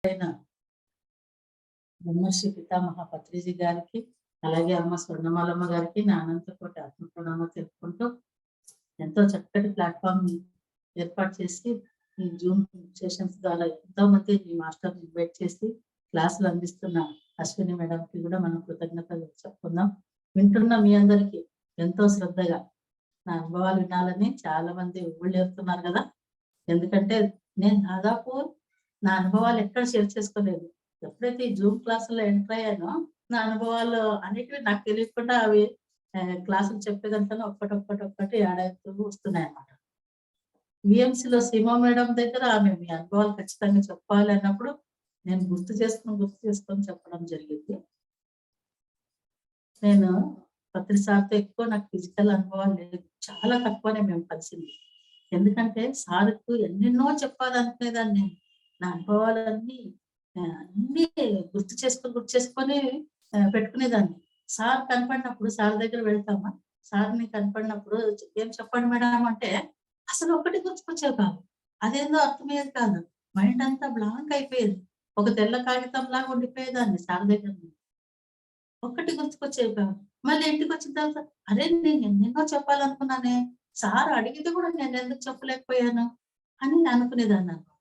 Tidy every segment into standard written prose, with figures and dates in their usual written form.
అయిన బ్రహ్మర్షి పితామహ పత్రిజీ గారికి, అలాగే అమ్మ స్వర్ణమాలమ్మ గారికి నా అనంతకోటి ఆత్మ ప్రణామాలు తెలుపుకుంటూ, ఎంతో చక్కటి ప్లాట్ఫామ్ ఏర్పాటు చేసి ఈ జూమ్ సెషన్స్ ద్వారా ఎంతో మంది ఈ మాస్టర్ ఇన్వైట్ చేసి క్లాసులు అందిస్తున్న అశ్విని మేడంకి కూడా మనం కృతజ్ఞతలు చెప్పుకుందాం. వింటున్న మీ అందరికీ ఎంతో శ్రద్ధగా నా అనుభవాలు వినాలని చాలా మంది ఊళ్ళేరుతున్నారు కదా. ఎందుకంటే నేను దాదాపు నా అనుభవాలు ఎక్కడ షేర్ చేసుకోలేదు. ఎప్పుడైతే ఈ జూమ్ క్లాసుల్లో ఎంటర్ అయ్యానో నా అనుభవాలు అనేటివి నాకు తెలియకుండా అవి క్లాసులు చెప్పేదంతా ఒక్కటి యాడ్ అవుతూ వస్తున్నాయి అన్నమాట. విఎంసీలో సీమా మేడం దగ్గర ఆమె మీ అనుభవాలు ఖచ్చితంగా చెప్పాలి అన్నప్పుడు నేను గుర్తు చేసుకొని చెప్పడం జరిగింది. నేను ప్రతిసారితో ఎక్కువ నాకు ఫిజికల్ అనుభవాలు లేదు, చాలా తక్కువనే మేము కలిసింది. ఎందుకంటే సార్కు ఎన్నెన్నో చెప్పాలనుకునేదాన్ని నేను. నా అనుభవాలన్నీ అన్ని గుర్తు చేసుకొని పెట్టుకునేదాన్ని. సార్ కనపడినప్పుడు సార్ దగ్గర వెళ్తామా, సార్ని కనపడినప్పుడు ఏం చెప్పండి మేడం అంటే అసలు ఒకటి గుర్తుకొచ్చేది కాదు. అదేందో అర్థమయ్యేది కాదు. మైండ్ అంతా బ్లాంక్ అయిపోయేది. ఒక తెల్ల కాగితం లాగా ఉండిపోయేదాన్ని సార్ దగ్గర. ఒక్కటి గుర్తుకొచ్చేది కాదు. మళ్ళీ ఇంటికి వచ్చిన తర్వాత అరే నేను ఎన్నెన్నో చెప్పాలనుకున్నానే, సార్ అడిగితే కూడా నేను ఎందుకు చెప్పలేకపోయాను అని అనుకునేదాన్ని అనమాట.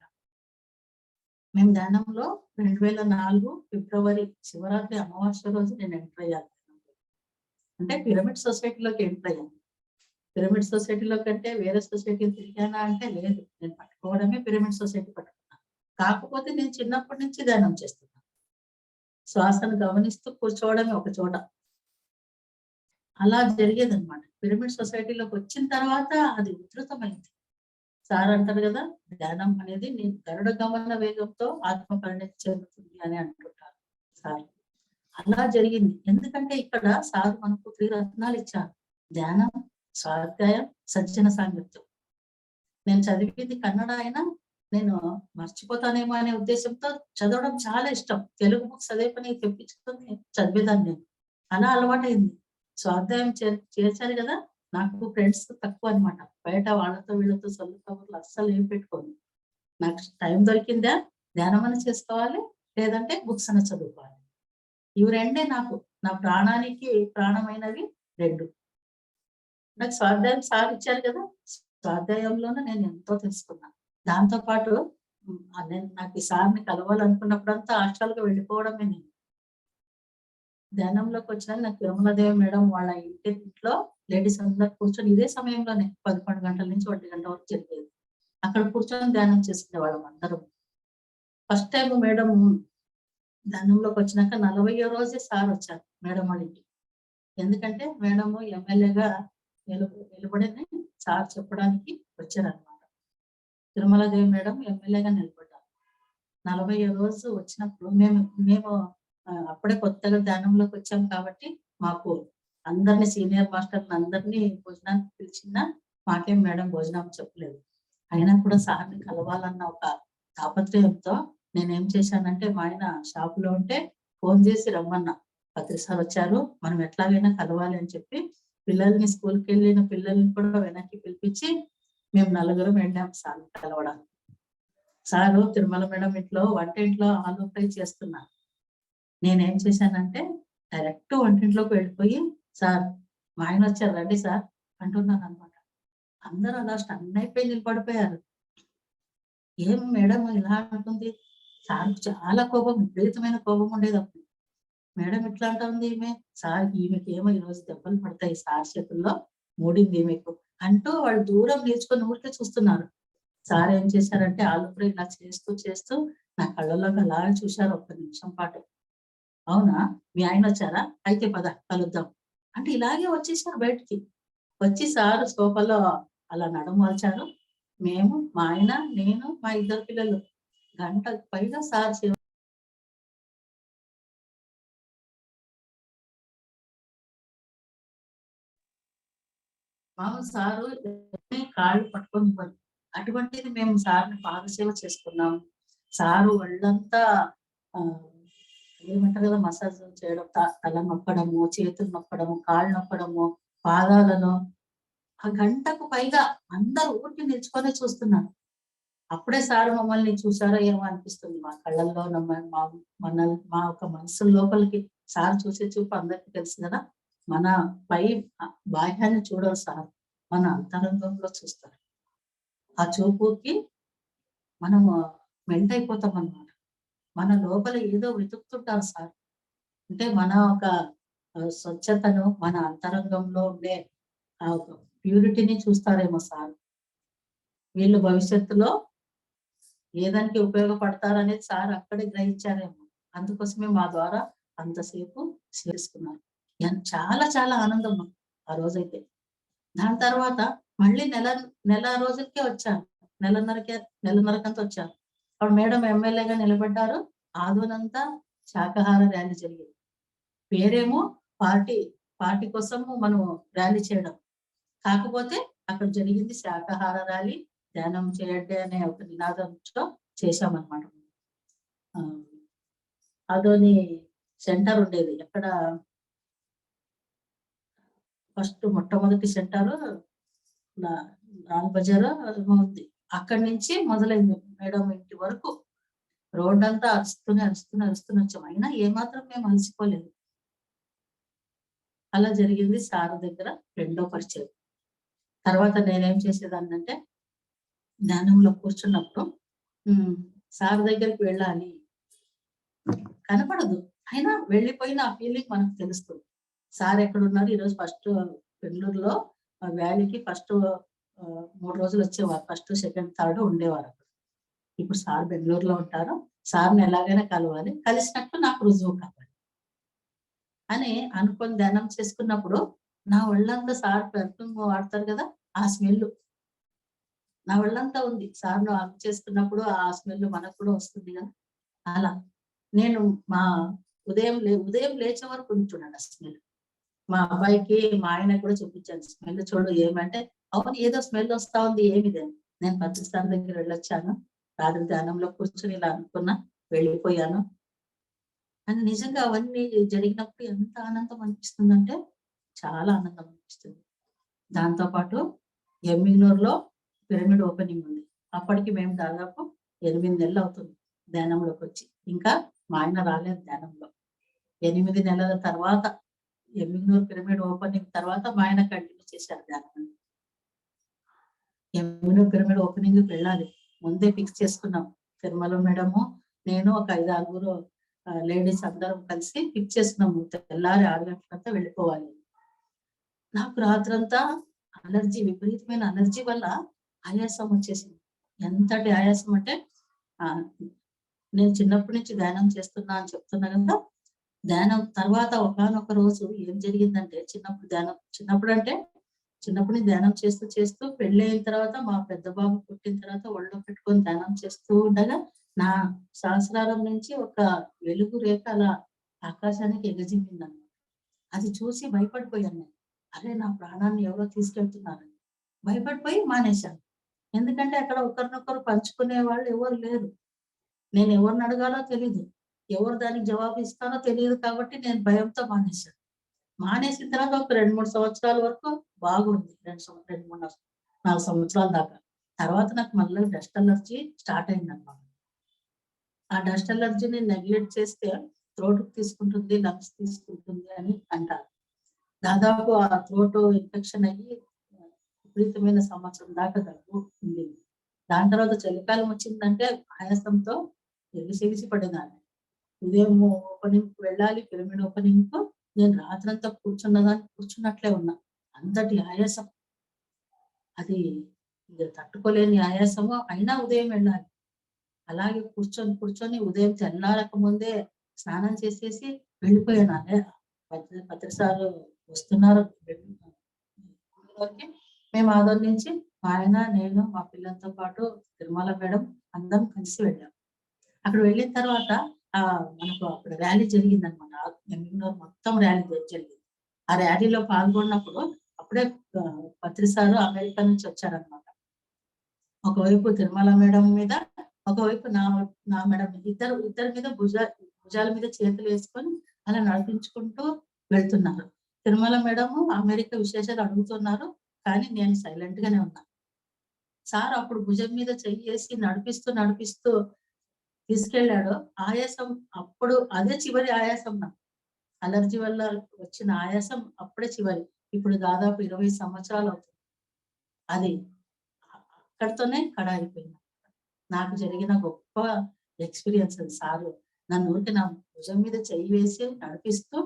మేము ధ్యానంలో 2004 ఫిబ్రవరి శివరాత్రి అమావాస్య రోజు నేను ఎంటర్ అయ్యాను. అంటే పిరమిడ్ సొసైటీలోకి ఎంటర్ అయ్యాను. పిరమిడ్ సొసైటీలో కంటే వేరే సొసైటీ తిరిగానా అంటే లేదు, నేను పట్టుకోవడమే పిరమిడ్ సొసైటీ పట్టుకున్నాను. కాకపోతే నేను చిన్నప్పటి నుంచి ధ్యానం చేస్తున్నాను. శ్వాసను గమనిస్తూ కూర్చోవడమే ఒక చోట. అలా జరిగేదన్నమాట. పిరమిడ్ సొసైటీలోకి వచ్చిన తర్వాత అది ఉధృతమైంది. సార్ అంటారు కదా, ధ్యానం అనేది నీ గరుడ గమన వేగంతో ఆత్మ పరిణతి చెందుతుంది అని అంటుంటారు సార్. అలా జరిగింది. ఎందుకంటే ఇక్కడ సార్ మనకు 3 రత్నాలు ఇచ్చారు: ధ్యానం, స్వాధ్యాయం, సజ్జన సాంగత్యం. నేను చదివింది కన్నడ అయినా నేను మర్చిపోతానేమో అనే ఉద్దేశంతో చదవడం చాలా ఇష్టం. తెలుగు బుక్స్ అదే పని తెప్పించుకొని చదివేదాన్ని నేను. అలా అలవాటైంది. స్వాధ్యాయం చేర్చారు కదా, నాకు ఫ్రెండ్స్ తక్కువ అనమాట. బయట వాళ్ళతో వీళ్ళతో సొల్లు కబుర్లు అస్సలు ఏం పెట్టుకోను. నాకు టైం దొరికిందా ధ్యానం అని చేసుకోవాలి, లేదంటే బుక్స్ అని చదువుకోవాలి. ఇవి రెండే నాకు, నా ప్రాణానికి ప్రాణమైనవి రెండు. నాకు స్వాధ్యాయం సార్ ఇచ్చారు కదా, స్వాధ్యాయంలోనే నేను ఎంతో తెలుసుకున్నాను. దాంతో పాటు నేను నాకు ఈ సార్ని కలవాలనుకున్నప్పుడంతా హాస్టల్గా వెళ్ళిపోవడమే. నేను ధ్యానంలోకి వచ్చిన నాకు తిరుమలదేవి మేడం వాళ్ళ ఇంట్లో లేడీస్ అందరు కూర్చొని ఇదే సమయంలోనే 11 గంటల నుంచి 1 గంట వరకు జరిగేది. అక్కడ కూర్చొని ధ్యానం చేసుకునే వాళ్ళం అందరం. ఫస్ట్ టైం మేడం ధ్యానంలోకి వచ్చినాక 40వ రోజే సార్ వచ్చారు మేడం వాళ్ళ ఇంటికి. ఎందుకంటే మేడం ఎమ్మెల్యేగా నిలబడని సార్ చెప్పడానికి వచ్చారనమాట. తిరుమలదేవి మేడం ఎమ్మెల్యేగా నిలబడ్డారు. 40వ రోజు వచ్చినప్పుడు మేము అప్పుడే కొత్తగా ధ్యానంలోకి వచ్చాం కాబట్టి మాకు అందరినీ సీనియర్ మాస్టర్ని అందరినీ భోజనానికి పిలిచినా మాకేం మేడం భోజనం చెప్పలేదు. అయినా కూడా సార్ని కలవాలన్న ఒక తాపత్రయంతో నేనేం చేశానంటే, మా ఆయన షాపులో ఉంటే ఫోన్ చేసి రమ్మన్నా, పత్రి సార్ వచ్చారు, మనం ఎట్లాగైనా కలవాలి అని చెప్పి పిల్లల్ని స్కూల్కి వెళ్ళిన పిల్లల్ని కూడా వెనక్కి పిలిపించి మేము 4 వెళ్ళాం సార్ కలవడానికి. సారు తిరుమల మేడం ఇంట్లో వంటింట్లో ఆలు ఫ్రై చేస్తున్నారు. నేనేం చేశానంటే డైరెక్ట్ వంటింట్లోకి వెళ్ళిపోయి, సార్ మా ఆయన వచ్చారు రండి సార్ అంటున్నాను అనమాట. అందరూ అలా స్టన్ అయిపోయి నిలబడిపోయారు. ఏం మేడం ఇలా అంటుంది? సార్కు చాలా కోపం, విపరీతమైన కోపం ఉండేది అప్పుడు. మేడం ఇట్లా అంటుంది ఈమె, సార్ ఈమెకి ఏమో ఈరోజు దెబ్బలు పడతాయి, సార్ చేతుల్లో మూడింది ఈమెకు అంటూ వాళ్ళు దూరం నేర్చుకొని ఊరికే చూస్తున్నారు. సార్ ఏం చేశారంటే ఆలు ఫ్రై ఇలా చేస్తూ నా కళ్ళలోకి అలా చూశారు 1 నిమిషం పాటు. అవునా, మీ ఆయన వచ్చారా, అయితే పద కలుద్దాం అంటే ఇలాగే వచ్చేసారు బయటికి. వచ్చి సారు సోఫాలో అలా నడుము వాల్చారు. మేము, మా ఆయన, నేను, మా 2 పిల్లలు గంటకు పైగా సార్ మామూలు సారు కాళ్ళు పట్టుకొని ఇవ్వరు. అటువంటిది మేము సార్ని పాదసేవ చేసుకున్నాము. సారు ఒళ్ళంతా ఏమంటారు కదా, మసాజ్ చేయడం, తల నొక్కడము, చేతులు నొక్కడము, కాళ్ళు నొక్కడము, పాదాలను. ఆ గంటకు పైగా అందరూ ఊరికి నిల్చుకొని చూస్తున్నారు. అప్పుడే సార్ మమ్మల్ని చూసారో ఏమో అనిపిస్తుంది. మా కళ్ళల్లో మా ఒక మనసు లోపలికి సార్ చూసే చూపు అందరికీ తెలుసు కదా. మన పై బాహ్యాన్ని చూడరు సార్, మన అంతరంగంలో చూస్తారు. ఆ చూపుకి మనము మెంట్ అయిపోతాం అన్నమాట. మన లోపల ఏదో వెతుకుతుంటారు సార్. అంటే మన ఒక స్వచ్ఛతను, మన అంతరంగంలో ఉండే ఆ ఒక ప్యూరిటీని చూస్తారేమో సార్. వీళ్ళు భవిష్యత్తులో ఏదానికి ఉపయోగపడతారనేది సార్ అక్కడే గ్రహించారేమో. అందుకోసమే మా ద్వారా అంతసేపు చేసుకున్నారు. చాలా చాలా ఆనందం ఆ రోజైతే. దాని తర్వాత మళ్ళీ నెల రోజులకే వచ్చాను. నెలన్నరకంతా వచ్చాను. అప్పుడు మేడం ఎమ్మెల్యేగా నిలబడ్డారు. ఆదోనంతా శాకాహార ర్యాలీ జరిగింది. పేరేమో పార్టీ కోసము మనం ర్యాలీ చేయడం. కాకపోతే అక్కడ జరిగింది శాకాహార ర్యాలీ, ధ్యానం చేయండి అనే ఒక నినాదంతో చేశామన్నమాట. అదోని సెంటర్ ఉండేది. ఎక్కడ ఫస్ట్ మొట్టమొదటి సెంటర్ లాల్ బజార్ ఉంది. అక్కడి నుంచి మొదలైంది మేడం ఇంటి వరకు. రోడ్డంతా అరుస్తూనే వచ్చాం. అయినా ఏమాత్రం మేము అలసిపోలేదు. అలా జరిగింది సార్ దగ్గర రెండో పరిచయం. తర్వాత నేనేం చేసేదాన్నంటే ధ్యానంలో కూర్చున్నప్పుడు సార్ దగ్గరికి వెళ్ళాలి, కనపడదు, అయినా వెళ్ళిపోయిన ఆ ఫీలింగ్ మనకు తెలుస్తుంది. సార్ ఎక్కడున్నారు? ఈరోజు ఫస్ట్ బెంగళూరులో వ్యాలీకి ఫస్ట్ 3 రోజులు వచ్చేవారు. ఫస్ట్, సెకండ్, థర్డ్ ఉండేవారు. ఇప్పుడు సార్ బెంగళూరులో ఉంటారు. సార్ని ఎలాగైనా కలవాలి, కలిసినట్టు నాకు రుజువు కావాలి అని అనుకొని ధ్యానం చేసుకున్నప్పుడు నా ఒళ్ళంతా సార్ పెర్ఫ్యూమ్ వాడతారు కదా, ఆ స్మెల్ నా ఒళ్ళంతా ఉంది. సార్ను హగ్ చేసుకున్నప్పుడు ఆ స్మెల్ మనకు కూడా వస్తుంది కదా. అలా నేను మా ఉదయం లేచే వరకు ఉంటున్నాను ఆ స్మెల్. మా అబ్బాయికి, మా ఆయన కూడా చూపించాను. స్మెల్ చూడు ఏమంటే, అవును ఏదో స్మెల్ వస్తా ఉంది, ఏమిదే. నేను పత్రిస్తాన్ దగ్గర వెళ్ళొచ్చాను, రాత్రి ధ్యానంలో కూర్చొని ఇలా అనుకున్నా, వెళ్ళిపోయాను అని. నిజంగా అవన్నీ జరిగినప్పుడు ఎంత ఆనందం అనిపిస్తుందంటే చాలా ఆనందం అనిపిస్తుంది. దాంతో పాటు ఎమ్మిగ్నూరులో పిరమిడ్ ఓపెనింగ్ ఉంది. అప్పటికి మేము దాదాపు 8 నెలలు అవుతుంది ధ్యానంలోకి వచ్చి. ఇంకా మా ఆయన రాలేదు ధ్యానంలో. 8 నెలల తర్వాత ఎమ్మిగ్నూరు పిరమిడ్ ఓపెనింగ్ తర్వాత మా ఆయన కంటిన్యూ చేశారు ధ్యానం. ఎమ్మిగ్నూరు పిరమిడ్ ఓపెనింగ్ వెళ్ళాలి ముందే ఫిక్స్ చేసుకున్నాం. తిరుమల మేడము, నేను, ఒక 5-6 లేడీస్ అందరం కలిసి ఫిక్స్ చేసుకున్నాము. తెల్లారి 6 గంటలంతా వెళ్ళిపోవాలి. నాకు రాత్రంతా విపరీతమైన అలర్జీ వల్ల ఆయాసం వచ్చేసింది. ఎంతటి ఆయాసం అంటే నేను చిన్నప్పటి నుంచి ధ్యానం చేస్తున్నా అని చెప్తున్నా కదా. ధ్యానం తర్వాత ఒకానొక రోజు ఏం జరిగిందంటే, చిన్నప్పుడు నుంచి ధ్యానం చేస్తూ పెళ్లి అయిన తర్వాత, మా పెద్ద బాబు పుట్టిన తర్వాత ఒళ్ళో పెట్టుకొని ధ్యానం చేస్తూ ఉండగా నా సహస్రారం నుంచి ఒక వెలుగు రేఖ అలా ఆకాశానికి ఎగజిమ్మిందన్నమాట. అది చూసి భయపడిపోయాను నేను. అరే, నా ప్రాణాన్ని ఎవరో తీసుకెళ్తున్నారని భయపడిపోయి మానేశాను. ఎందుకంటే అక్కడ ఒకరినొకరు పంచుకునే వాళ్ళు ఎవరు లేరు. నేను ఎవరిని అడగాలో తెలీదు, ఎవరు దానికి జవాబు ఇస్తానో తెలియదు. కాబట్టి నేను భయంతో మానేశాను. మానేసిన తర్వాత ఒక 2-3 సంవత్సరాల వరకు బాగుంది. 4 సంవత్సరాల దాకా. తర్వాత నాకు మళ్ళీ డస్ట్ అలర్జీ స్టార్ట్ అయిందన్నమాట. ఆ డస్ట్ అలర్జీని నెగ్లెక్ట్ చేస్తే థ్రోట్ తీసుకుంటుంది, లంగ్స్ తీసుకుంటుంది అని అంటారు. దాదాపు ఆ థ్రోట్ ఇన్ఫెక్షన్ అయ్యి విపరీతమైన సంవత్సరం దాకా దగ్గు ఉంది. దాని తర్వాత చలికాలం వచ్చిందంటే ఆయాసంతో ఎగిసి పడేదాన్ని. ఉదయం ఓపెనింగ్ వెళ్ళాలి, పిరమిడ్ ఓపెనింగ్ కు నేను రాత్రంతా కూర్చున్నట్లే ఉన్నా. అంతటి ఆయాసం. అది తట్టుకోలేని ఆయాసము. అయినా ఉదయం వెళ్ళాలి. అలాగే కూర్చొని ఉదయం తెల్లారక ముందే స్నానం చేసేసి వెళ్ళిపోయాను. అదే పత్రిసారు వస్తున్నారు మేము ఆదోని నుంచి మా ఆయన, నేను, మా పిల్లలతో పాటు తిరుమల మేడం అందరం కలిసి వెళ్ళాం. అక్కడ వెళ్ళిన తర్వాత మనకు అక్కడ ర్యాలీ జరిగిందనమాట. ఎమ్మిగ్నూరు మొత్తం ర్యాలీ జరిగింది. ఆ ర్యాలీలో పాల్గొన్నప్పుడు అప్పుడే పత్రిసారు అమెరికా నుంచి వచ్చారనమాట. ఒకవైపు తిరుమల మేడం మీద, ఒకవైపు నా మేడం మీద, ఇద్దరి మీద భుజాల మీద చేతులు వేసుకొని అలా నడిపించుకుంటూ వెళ్తున్నారు. తిరుమల మేడము అమెరికా విశేషాలు అడుగుతున్నారు, కానీ నేను సైలెంట్ గానే ఉన్నా. సార్ అప్పుడు భుజం మీద చెయ్యేసి నడిపిస్తూ నడిపిస్తూ తీసుకెళ్ళాడు. ఆయాసం అప్పుడు అదే చివరి ఆయాసం నాకు. అలర్జీ వల్ల వచ్చిన ఆయాసం అప్పుడే చివరి. ఇప్పుడు దాదాపు 20 సంవత్సరాలవుతుంది. అది అక్కడితోనే కడ అయిపోయింది. నాకు జరిగిన గొప్ప ఎక్స్‌పీరియన్స్ అది సారు. నన్ను ఊరికే నా భుజం మీద చెయ్యి వేసి నడిపిస్తూ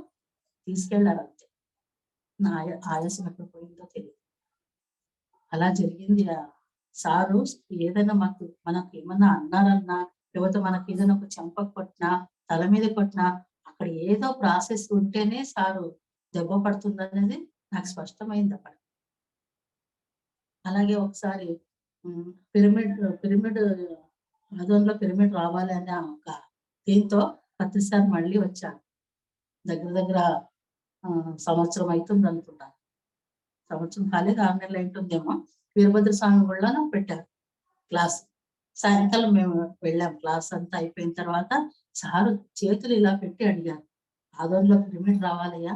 తీసుకెళ్లారంతే. నా ఆయాసం ఎక్కడ పోయిందో తెలీదు. అలా జరిగింది. సారు ఏదైనా మనకేమన్నా అన్నారన్నా, లేకపోతే మనకేదైనా ఒక చెంపకు కొట్టినా, తల మీద కొట్టినా, అక్కడ ఏదో ప్రాసెస్ ఉంటేనే సారు దెబ్బ పడుతుందనేది నాకు స్పష్టమైందక్కడ. అలాగే ఒకసారి పిరమిడ్ ఆధ్వర్యంలో పిరమిడ్ రావాలి అనే ఒక దీంతో ప్రతిసారి మళ్ళీ వచ్చాను. దగ్గర దగ్గర సంవత్సరం అయితుందనుకుంటాను. సంవత్సరం కాలేదు, 6 నెలలు అయితుందేమో. వీరభద్ర స్వామి గుళ్ళోనే పెట్టారు క్లాస్. సాయంకాలం మేము వెళ్ళాం. క్లాస్ అంతా అయిపోయిన తర్వాత సారు చేతులు ఇలా పెట్టి అడిగారు, ఆధ్వర్యంలో పిరమిడ్ రావాలయ్యా,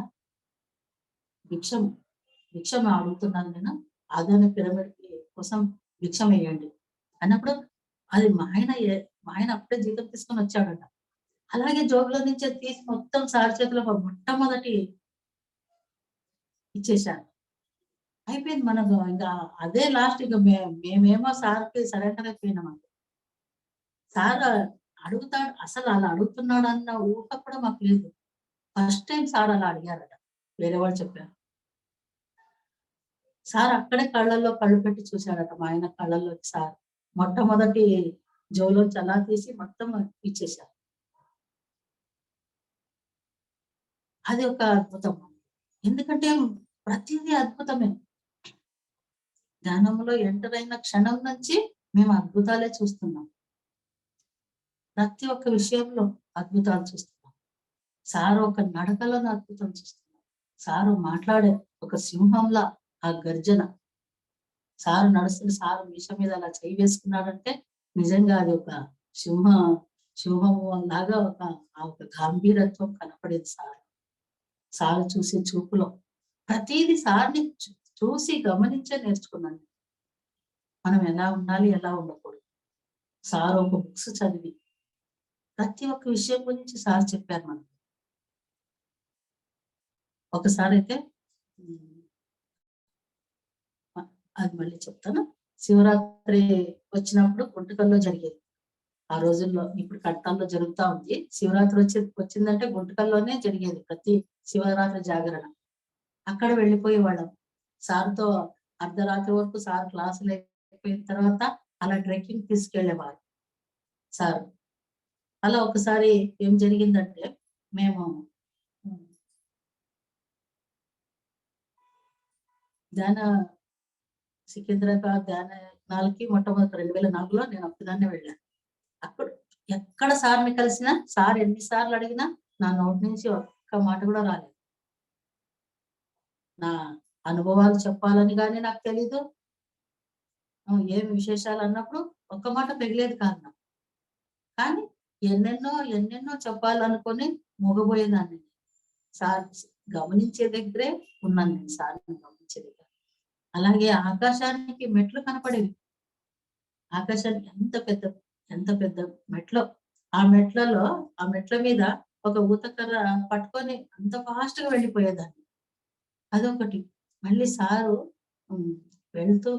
భిక్షం భిక్షం అడుగుతున్నాను నేను. ఆధ్వర్య పిరమిడ్ కోసం భిక్షం వేయండి అన్నప్పుడు, అది మా ఆయన అప్పుడే జీతం తీసుకొని వచ్చాడట. అలాగే జోబులో నుంచి తీసి మొత్తం సార్ చేతిలో మొట్టమొదటి ఇచ్చేశాను. అయిపోయింది మనకు. ఇంకా అదే లాస్ట్. ఇక మేమేమో సార్‌కి సరెండర్ అయిపోయినామండి. సార్ అడుగుతాడు, అసలు అలా అడుగుతున్నాడన్న ఊహ కూడా మాకు లేదు. ఫస్ట్ టైమ్ సార్ అలా అడిగారట. వేరే వాళ్ళు చెప్పారు. సార్ అక్కడే కళ్ళల్లో కళ్ళు పెట్టి చూసాడట. మా ఆయన కళ్ళల్లోకి సార్ మొట్టమొదటి జోబులోంచి అలా తీసి మొత్తం ఇచ్చేశారు. అది ఒక అద్భుతం. ఎందుకంటే ప్రతిదీ అద్భుతమే. ధ్యానంలో ఎంటర్ అయిన క్షణం నుంచి మేము అద్భుతాలే చూస్తున్నాం. ప్రతి ఒక్క విషయంలో అద్భుతాలు చూస్తున్నాం. సారు ఒక నడకలోనే అద్భుతం చూస్తున్నాం. సారు మాట్లాడే ఒక సింహంలా ఆ గర్జన. సారు నడుస్తున్న సారు మీసం మీద అలా చెయ్యి వేసుకున్నాడంటే నిజంగా అది ఒక సింహ సింహము లాగా ఒక గాంభీరత్వం కనపడేది సారు. సారు చూసే చూపులో ప్రతీది సార్‌ని చూసి గమనించే నేర్చుకున్నాను. మనం ఎలా ఉండాలి, ఎలా ఉండకూడదు. సారు ఒక బుక్స్ చదివి ప్రతి ఒక్క విషయం గురించి సార్ చెప్పారు మనకి. ఒకసారైతే అది మళ్ళీ చెప్తాను. శివరాత్రి వచ్చినప్పుడు గుంటకల్లో జరిగేది. ఆ రోజుల్లో, ఇప్పుడు కడతాల్లో జరుగుతా ఉంది. శివరాత్రి వచ్చిందంటే గుంటకల్లోనే జరిగేది ప్రతి శివరాత్రి జాగరణ. అక్కడ వెళ్ళిపోయేవాళ్ళం. సార్‌తో అర్ధరాత్రి వరకు సార్ క్లాసులు అయిపోయిన తర్వాత అలా ట్రెక్కింగ్ తీసుకెళ్ళేవారు సార్. అలా ఒకసారి ఏం జరిగిందంటే, మేము ధ్యాన సికింద్రాబాద్ ధ్యానాలకి మొట్టమొదటి 2004లో నేను ఒక్కదాన్నే వెళ్ళాను. అప్పుడు ఎక్కడ సార్‌ని కలిసినా, సార్ ఎన్ని సార్లు అడిగినా నా నోటి నుంచి ఒక్క మాట కూడా రాలేదు. నా అనుభవాలు చెప్పాలని గాని నాకు తెలీదు. ఏమి విశేషాలు అన్నప్పుడు ఒక్క మాట పెగిలేది కాదు నాకు. కానీ ఎన్నెన్నో చెప్పాలనుకొని మూగబోయేదాన్ని. సార్ గమనించే దగ్గరే ఉన్నాను నేను, సార్‌ని గమనించే దగ్గర. అలాగే ఆకాశానికి మెట్లు కనపడేవి. ఆకాశానికి ఎంత పెద్ద మెట్లో. ఆ మెట్ల మీద ఒక ఊతకర్ర పట్టుకొని అంత ఫాస్ట్‌గా వెళ్ళిపోయేదాన్ని. అదొకటి. మళ్ళీ సారు హ్మ్. వెళ్తూ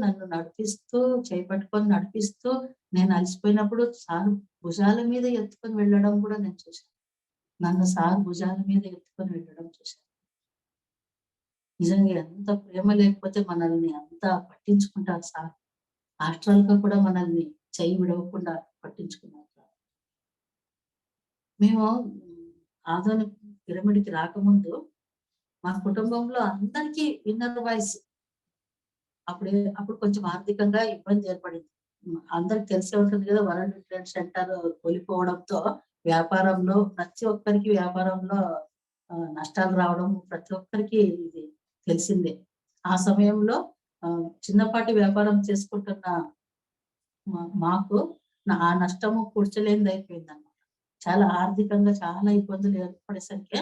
నన్ను నడిపిస్తూ, చేయి పట్టుకొని నడిపిస్తూ, నేను అలసిపోయినప్పుడు సారు భుజాల మీద ఎత్తుకొని వెళ్ళడం కూడా నేను చూశాను. నన్ను సారు భుజాల మీద ఎత్తుకొని వెళ్ళడం చూశాను. నిజంగా ఎంత ప్రేమ లేకపోతే మనల్ని అంత పట్టించుకుంటారు సార్. ఆస్ట్రల్‌గా కూడా మనల్ని చెయ్యి విడవకుండా పట్టించుకున్నారు సార్. మేము ఆధునిక పిరమిడ్‌కి రాకముందు మా కుటుంబంలో అందరికీ ఇన్నర్ వాయిస్. అప్పుడు కొంచెం ఆర్థికంగా ఇబ్బంది ఏర్పడింది. అందరికి తెలిసే ఉంటుంది కదా! వరల్డ్ ట్రేడ్ సెంటర్ కూలిపోవడంతో ప్రతి ఒక్కరికి వ్యాపారంలో నష్టాలు రావడం ప్రతి ఒక్కరికి ఇది తెలిసిందే. ఆ సమయంలో చిన్నపాటి వ్యాపారం చేసుకుంటున్న మాకు ఆ నష్టము పూడ్చలేనిదయిపోయిందన్నమాట. చాలా ఆర్థికంగా చాలా ఇబ్బందులు ఏర్పడేసరికి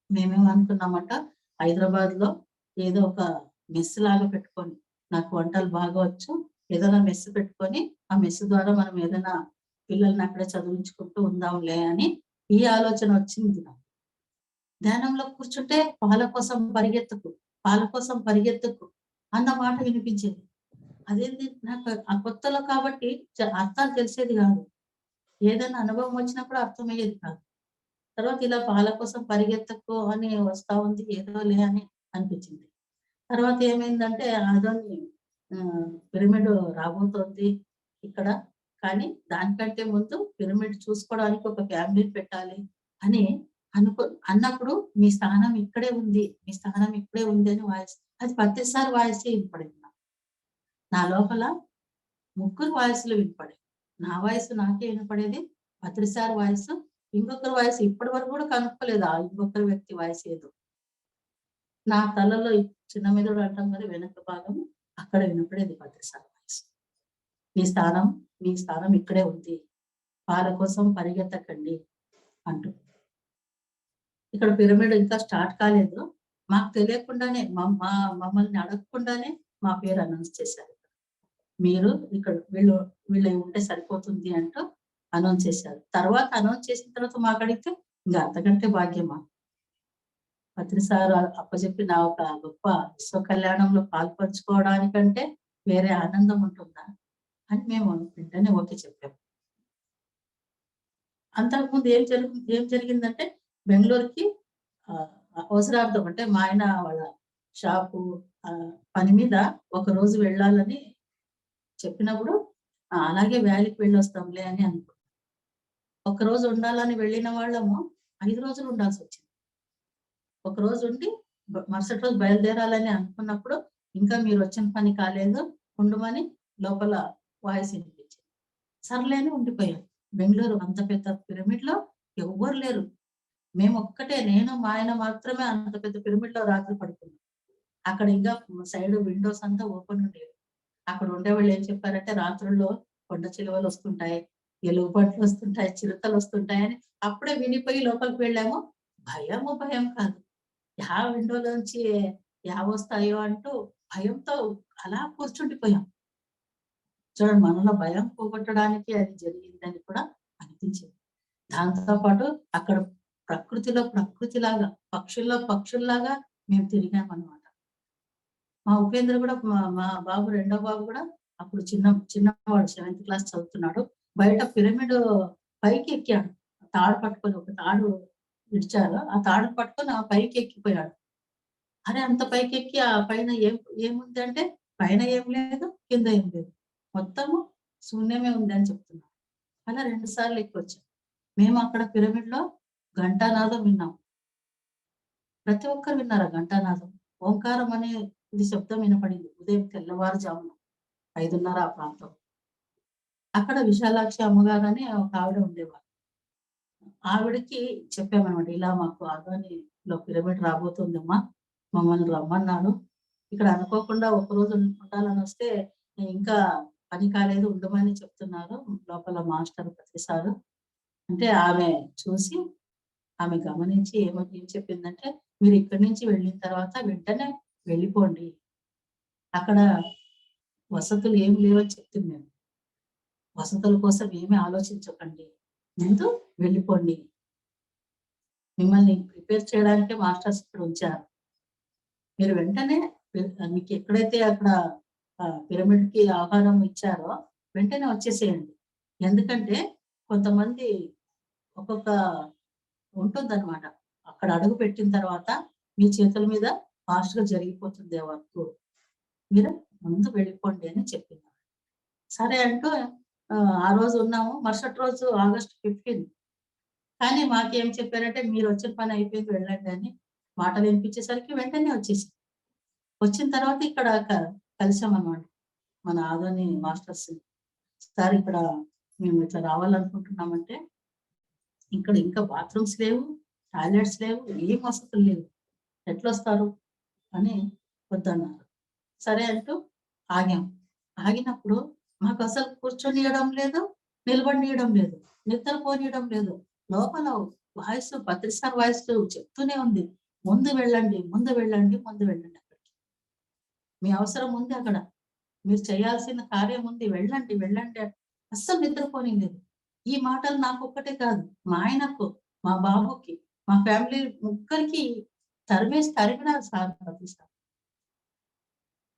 మేమేమనుకున్నామంట, హైదరాబాద్‌లో ఏదో ఒక మెస్ లాగా పెట్టుకొని, నాకు వంటలు బాగా వచ్చు, ఏదైనా మెస్ పెట్టుకొని ఆ మెస్ ద్వారా మనం ఏదైనా పిల్లల్ని అక్కడే చదివించుకుంటూ ఉందాంలే అని ఈ ఆలోచన వచ్చింది నాకు. ధ్యానంలో కూర్చుంటే పాల కోసం పరిగెత్తుకు, పాల కోసం పరిగెత్తుకు అన్న మాట వినిపించేది. అదేంటి నాకు ఆ కొత్తలో కాబట్టి అర్థాలు తెలిసేది కాదు. ఏదైనా అనుభవం వచ్చినప్పుడు అర్థమయ్యేది కాదు. తర్వాత ఇలా పాల కోసం పరిగెత్తకు అని వస్తా ఉంది, ఏదోలే అని అనిపించింది. తర్వాత ఏమైందంటే అదోని పిరమిడ్ రాబోతోంది ఇక్కడ. కానీ దానికంటే ముందు పిరమిడ్ చూసుకోవడానికి ఒక ఫ్యామిలీని పెట్టాలి అని అన్నప్పుడు మీ స్థానం ఇక్కడే ఉంది, మీ స్థానం ఇక్కడే ఉంది అని వాయిస్, అది ప్రతిసారి వాయిసే వినపడింది నాకు. నా లోపల ముగ్గురు వాయిస్లు వినపడేవి. నా వాయిస్ నాకే వినపడేది, ప్రతిసారి వాయిస్, ఇంకొకరి వాయిస్ ఇప్పటి వరకు కూడా కనుక్కోలేదు. ఆ ఇంకొకరి వ్యక్తి వాయిస్ ఏదో. నా తలలో చిన్న మెదడు అంటాం కదా, వెనక భాగం, అక్కడ వినపడేది ప్రతిసారి వాయిస్. మీ స్థానం ఇక్కడే ఉంది, పాల కోసం పరిగెత్తకండి అంటూ. ఇక్కడ పిరమిడ్ ఇంకా స్టార్ట్ కాలేదు. మాకు తెలియకుండానే మమ్మల్ని అడగకుండానే మా పేరు అనౌన్స్ చేశారు. మీరు ఇక్కడ వీళ్ళు ఉంటే సరిపోతుంది అంటూ అనౌన్స్ చేశారు. తర్వాత అనౌన్స్ చేసిన తర్వాత మాకు అడిగితే ఇంకా అంతకంటే భాగ్యమా, పత్రిసారి అప్పచెప్పిన ఒక గొప్ప విశ్వ కళ్యాణంలో పాల్పంచుకోవడానికంటే వేరే ఆనందం ఉంటుందా అని మేము వెంటనే ఓకే చెప్పాము. అంతకుముందు ఏం జరిగిందంటే బెంగళూరుకి అవసరార్థం, అంటే మా ఆయన వాళ్ళ షాపు పని మీద ఒక రోజు వెళ్ళాలని చెప్పినప్పుడు అలాగే వ్యాలీకి వెళ్ళొస్తాంలే అని అనుకున్నాం. ఒక రోజు ఉండాలని వెళ్ళిన వాళ్ళము 5 రోజులు ఉండాల్సి వచ్చింది. ఒక రోజు ఉండి మరుసటి రోజు బయలుదేరాలని అనుకున్నప్పుడు ఇంకా మీరు వచ్చిన పని కాలేదు, ఉండమని లోపల వాయిస్ వినిపించింది. సర్లేని ఉండిపోయాం. బెంగళూరు అంత పెద్ద పిరమిడ్ లో ఎవ్వరు లేరు, మేము ఒక్కటే, నేను మా ఆయన మాత్రమే అంత పెద్ద పిరమిడ్ లో రాత్రి పడుకున్నాం. అక్కడ ఇంకా సైడ్ విండోస్ అంతా ఓపెన్ ఉండేవి. అక్కడ ఉండేవాళ్ళు ఏం చెప్పారంటే రాత్రుల్లో కొండ చిలువలు వస్తుంటాయి, ఎలుగుబంట్లు వస్తుంటాయి, చిరుతలు వస్తుంటాయి అని. అప్పుడే వినిపోయి లోపలికి వెళ్ళాము. భయం కాదు, విండోలోంచి వస్తాయో అంటూ భయంతో అలా కూర్చుండిపోయాం. చూడండి, మనలో భయం పోగొట్టడానికి అది జరిగిందని కూడా అనిపించింది. దాంతో పాటు అక్కడ ప్రకృతిలాగా, పక్షుల్లాగా మేము తిరిగామన్నమాట. మా ఉపేంద్ర కూడా, మా బాబు రెండో బాబు కూడా అప్పుడు చిన్నవాడు 7th క్లాస్ చదువుతున్నాడు. బయట పిరమిడ్ పైకి ఎక్కాడు, తాడు పట్టుకొని, ఒక తాడు విడిచారు, ఆ తాడు పట్టుకొని ఆ పైకి ఎక్కిపోయాడు. అరే అంత పైకి ఎక్కి ఆ పైన ఏముంది అంటే పైన ఏం లేదు, కింద ఏం లేదు, మొత్తము శూన్యమే ఉంది అని చెప్తున్నాడు. అలా 2 సార్లు ఎక్కొచ్చాం. మేము అక్కడ పిరమిడ్ లో ఘంటానాదం విన్నాం. ప్రతి ఒక్కరు విన్నారు ఘంటానాదం. ఓంకారం అనే ఇది శబ్దం వినపడింది ఉదయం తెల్లవారుజామున 5:30 ఆ ప్రాంతం. అక్కడ విశాలాక్షి అమ్మగారు అని ఒక ఆవిడ ఉండేవారు. ఆవిడకి చెప్పామన్నమాట, ఇలా మాకు ఆదోనిలో పిరమిడ్ రాబోతుందమ్మా, మమ్మల్ని రమ్మన్నాడు. ఇక్కడ అనుకోకుండా ఒకరోజు ఉండాలని వస్తే ఇంకా పని కాలేదు, ఉండమని చెప్తున్నారు లోపల మాస్టర్ ప్రతిసారి అంటే. ఆమె చూసి, ఆమె గమనించి ఏం చెప్పిందంటే, మీరు ఇక్కడి నుంచి వెళ్ళిన తర్వాత వెంటనే వెళ్ళిపోండి, అక్కడ వసతులు ఏమి లేవని చెప్తుంది. మేము వసతుల కోసం ఏమీ ఆలోచించకండి, ముందు వెళ్ళిపోండి, మిమ్మల్ని ప్రిపేర్ చేయడానికే మాస్టర్స్ ఇక్కడ ఉంచారు, మీరు వెంటనే మీకు ఎక్కడైతే అక్కడ పిరమిడ్ కి ఆహారం ఇచ్చారో వెంటనే వచ్చేసేయండి. ఎందుకంటే కొంతమంది ఒక్కొక్క ఉంటుందన్నమాట, అక్కడ అడుగు పెట్టిన తర్వాత మీ చేతుల మీద ఫాస్ట్ గా జరిగిపోతుంది వర్క్, మీరు ముందు వెళ్ళిపోండి అని చెప్పింది. సరే అంటూ ఆ రోజు ఉన్నాము. మరుసటి రోజు August 15. కానీ మాకేం చెప్పారంటే, మీరు వచ్చిన పని అయిపోయింది, వెళ్ళండి అని మాటలు వినిపించేసరికి వెంటనే వచ్చేసి, వచ్చిన తర్వాత ఇక్కడ కలిసామన్నమాట మన ఆదోని మాస్టర్స్. సార్ ఇక్కడ మేము ఇట్లా రావాలనుకుంటున్నామంటే, ఇక్కడ ఇంకా బాత్రూమ్స్ లేవు, టాయిలెట్స్ లేవు, ఏం వసతులు లేవు, ఎట్లా వస్తారు అని వద్దన్నారు. సరే అంటూ ఆగాం. ఆగినప్పుడు మాకు అసలు కూర్చొనియడం లేదు, నిలబడియడం లేదు, నిద్రపోనియడం లేదు. లోపల వాయిస్, ప్రతిసారి వాయిస్ చెప్తూనే ఉంది, ముందు వెళ్ళండి, ముందు వెళ్ళండి, ముందు వెళ్ళండి, అక్కడికి మీ అవసరం ఉంది అక్కడ, మీరు చేయాల్సిన కార్యం ఉంది, వెళ్ళండి వెళ్ళండి. అస్సలు నిద్రపోనిలేదు. ఈ మాటలు నాకు ఒక్కటే కాదు, మా ఆయనకు, మా బాబుకి, మా ఫ్యామిలీ ముగ్గురికి తరిమినారు సార్ ప్రతిసారి.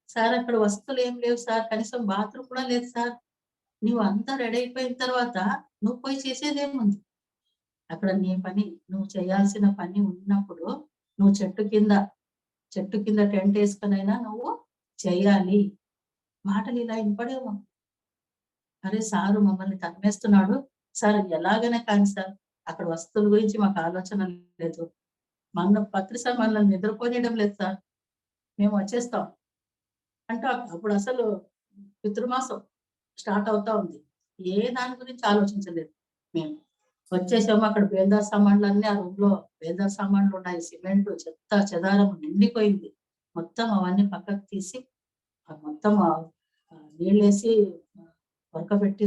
సార్ అక్కడ వస్తువులు ఏం లేవు సార్, కనీసం బాత్రూమ్ కూడా లేదు సార్. నువ్వు అంతా రెడీ అయిపోయిన తర్వాత నువ్వు పోయి చేసేదేముంది? అక్కడ నీ పని, నువ్వు చేయాల్సిన పని ఉన్నప్పుడు నువ్వు చెట్టు కింద టెంట్ వేసుకునైనా నువ్వు చేయాలి. మాటలు ఇలా వినపడేమో. అరే సారు మమ్మల్ని తరిమేస్తున్నాడు సార్, ఎలాగైనా కానీ సార్ అక్కడ వస్తువుల గురించి మాకు ఆలోచన లేదు. పత్రి సార్ మనల్ని నిద్రపోనియడం లేదు సార్, మేము వచ్చేస్తాం అంటే అప్పుడు అసలు పితృమాసం స్టార్ట్ అవుతా ఉంది. ఏ దాని గురించి ఆలోచించలేదు. మేము వచ్చేసాము. అక్కడ బేల్దార్ సామాన్లు అన్ని, ఆ రూమ్ లో బేల్దార్ సామాన్లు ఉన్నాయి, సిమెంట్ చెత్త చెదారం నిండిపోయింది. మొత్తం అవన్నీ పక్కకు తీసి మొత్తం నీళ్ళేసి ఉడకబెట్టి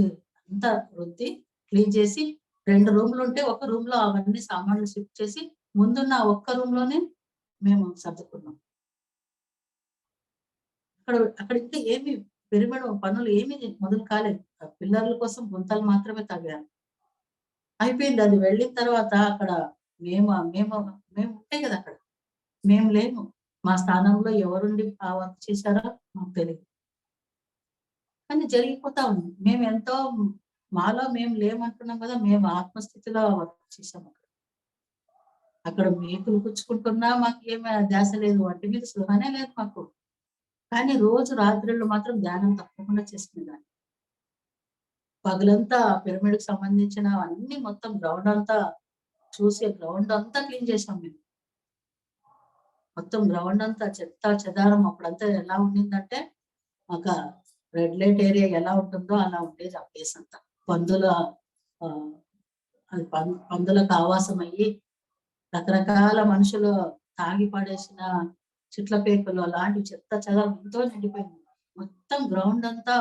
అంతా రుద్ది క్లీన్ చేసి 2 రూమ్లు ఉంటే ఒక రూమ్ లో అవన్నీ సామాన్లు షిఫ్ట్ చేసి ముందున్న ఒక్క రూమ్ లోనే మేము సర్దుకున్నాం. అక్కడ ఇంకా ఏమి పెరిమడం పనులు ఏమి మొదలు కాలేదు. పిల్లర్ల కోసం గుంతలు మాత్రమే తవ్వారు. అయిపోయింది. అది వెళ్ళిన తర్వాత అక్కడ మేము మేము మేము ఉంటే కదా అక్కడ మేము లేము. మా స్థానంలో ఎవరుండి ఆ వర్క్ చేశారో మాకు తెలియదు. కానీ జరిగిపోతా ఉంది. మేము ఎంతో మాలో మేము లేమంటున్నాం కదా, మేము ఆత్మస్థితిలో వర్క్ చేసాం. అక్కడ మేకులు పుచ్చుకుంటున్నా మాకు ఏమి ధ్యాస లేదు, వాటి మీద స్పృహనే లేదు మాకు. కానీ రోజు రాత్రుళ్ళు మాత్రం ధ్యానం తప్పకుండా చేసుకునేదాన్ని. పగలంతా పిరమిడ్ కి సంబంధించిన అన్ని మొత్తం గ్రౌండ్ అంతా చూసి గ్రౌండ్ అంతా క్లీన్ చేసాం మేము. మొత్తం గ్రౌండ్ అంతా చెత్త చెదారం అప్పుడంతా ఎలా ఉండిందంటే ఒక రెడ్ లైట్ ఏరియా ఎలా ఉంటుందో అలా ఉండేది ఆ ప్లేస్ అంతా. పందులకు ఆవాసం అయ్యి రకరకాల మనుషులు తాగి పడేసిన చిట్ల పేకులు అలాంటి చెత్త చెదారం ఎంతో నిండిపోయింది. మొత్తం గ్రౌండ్ అంతా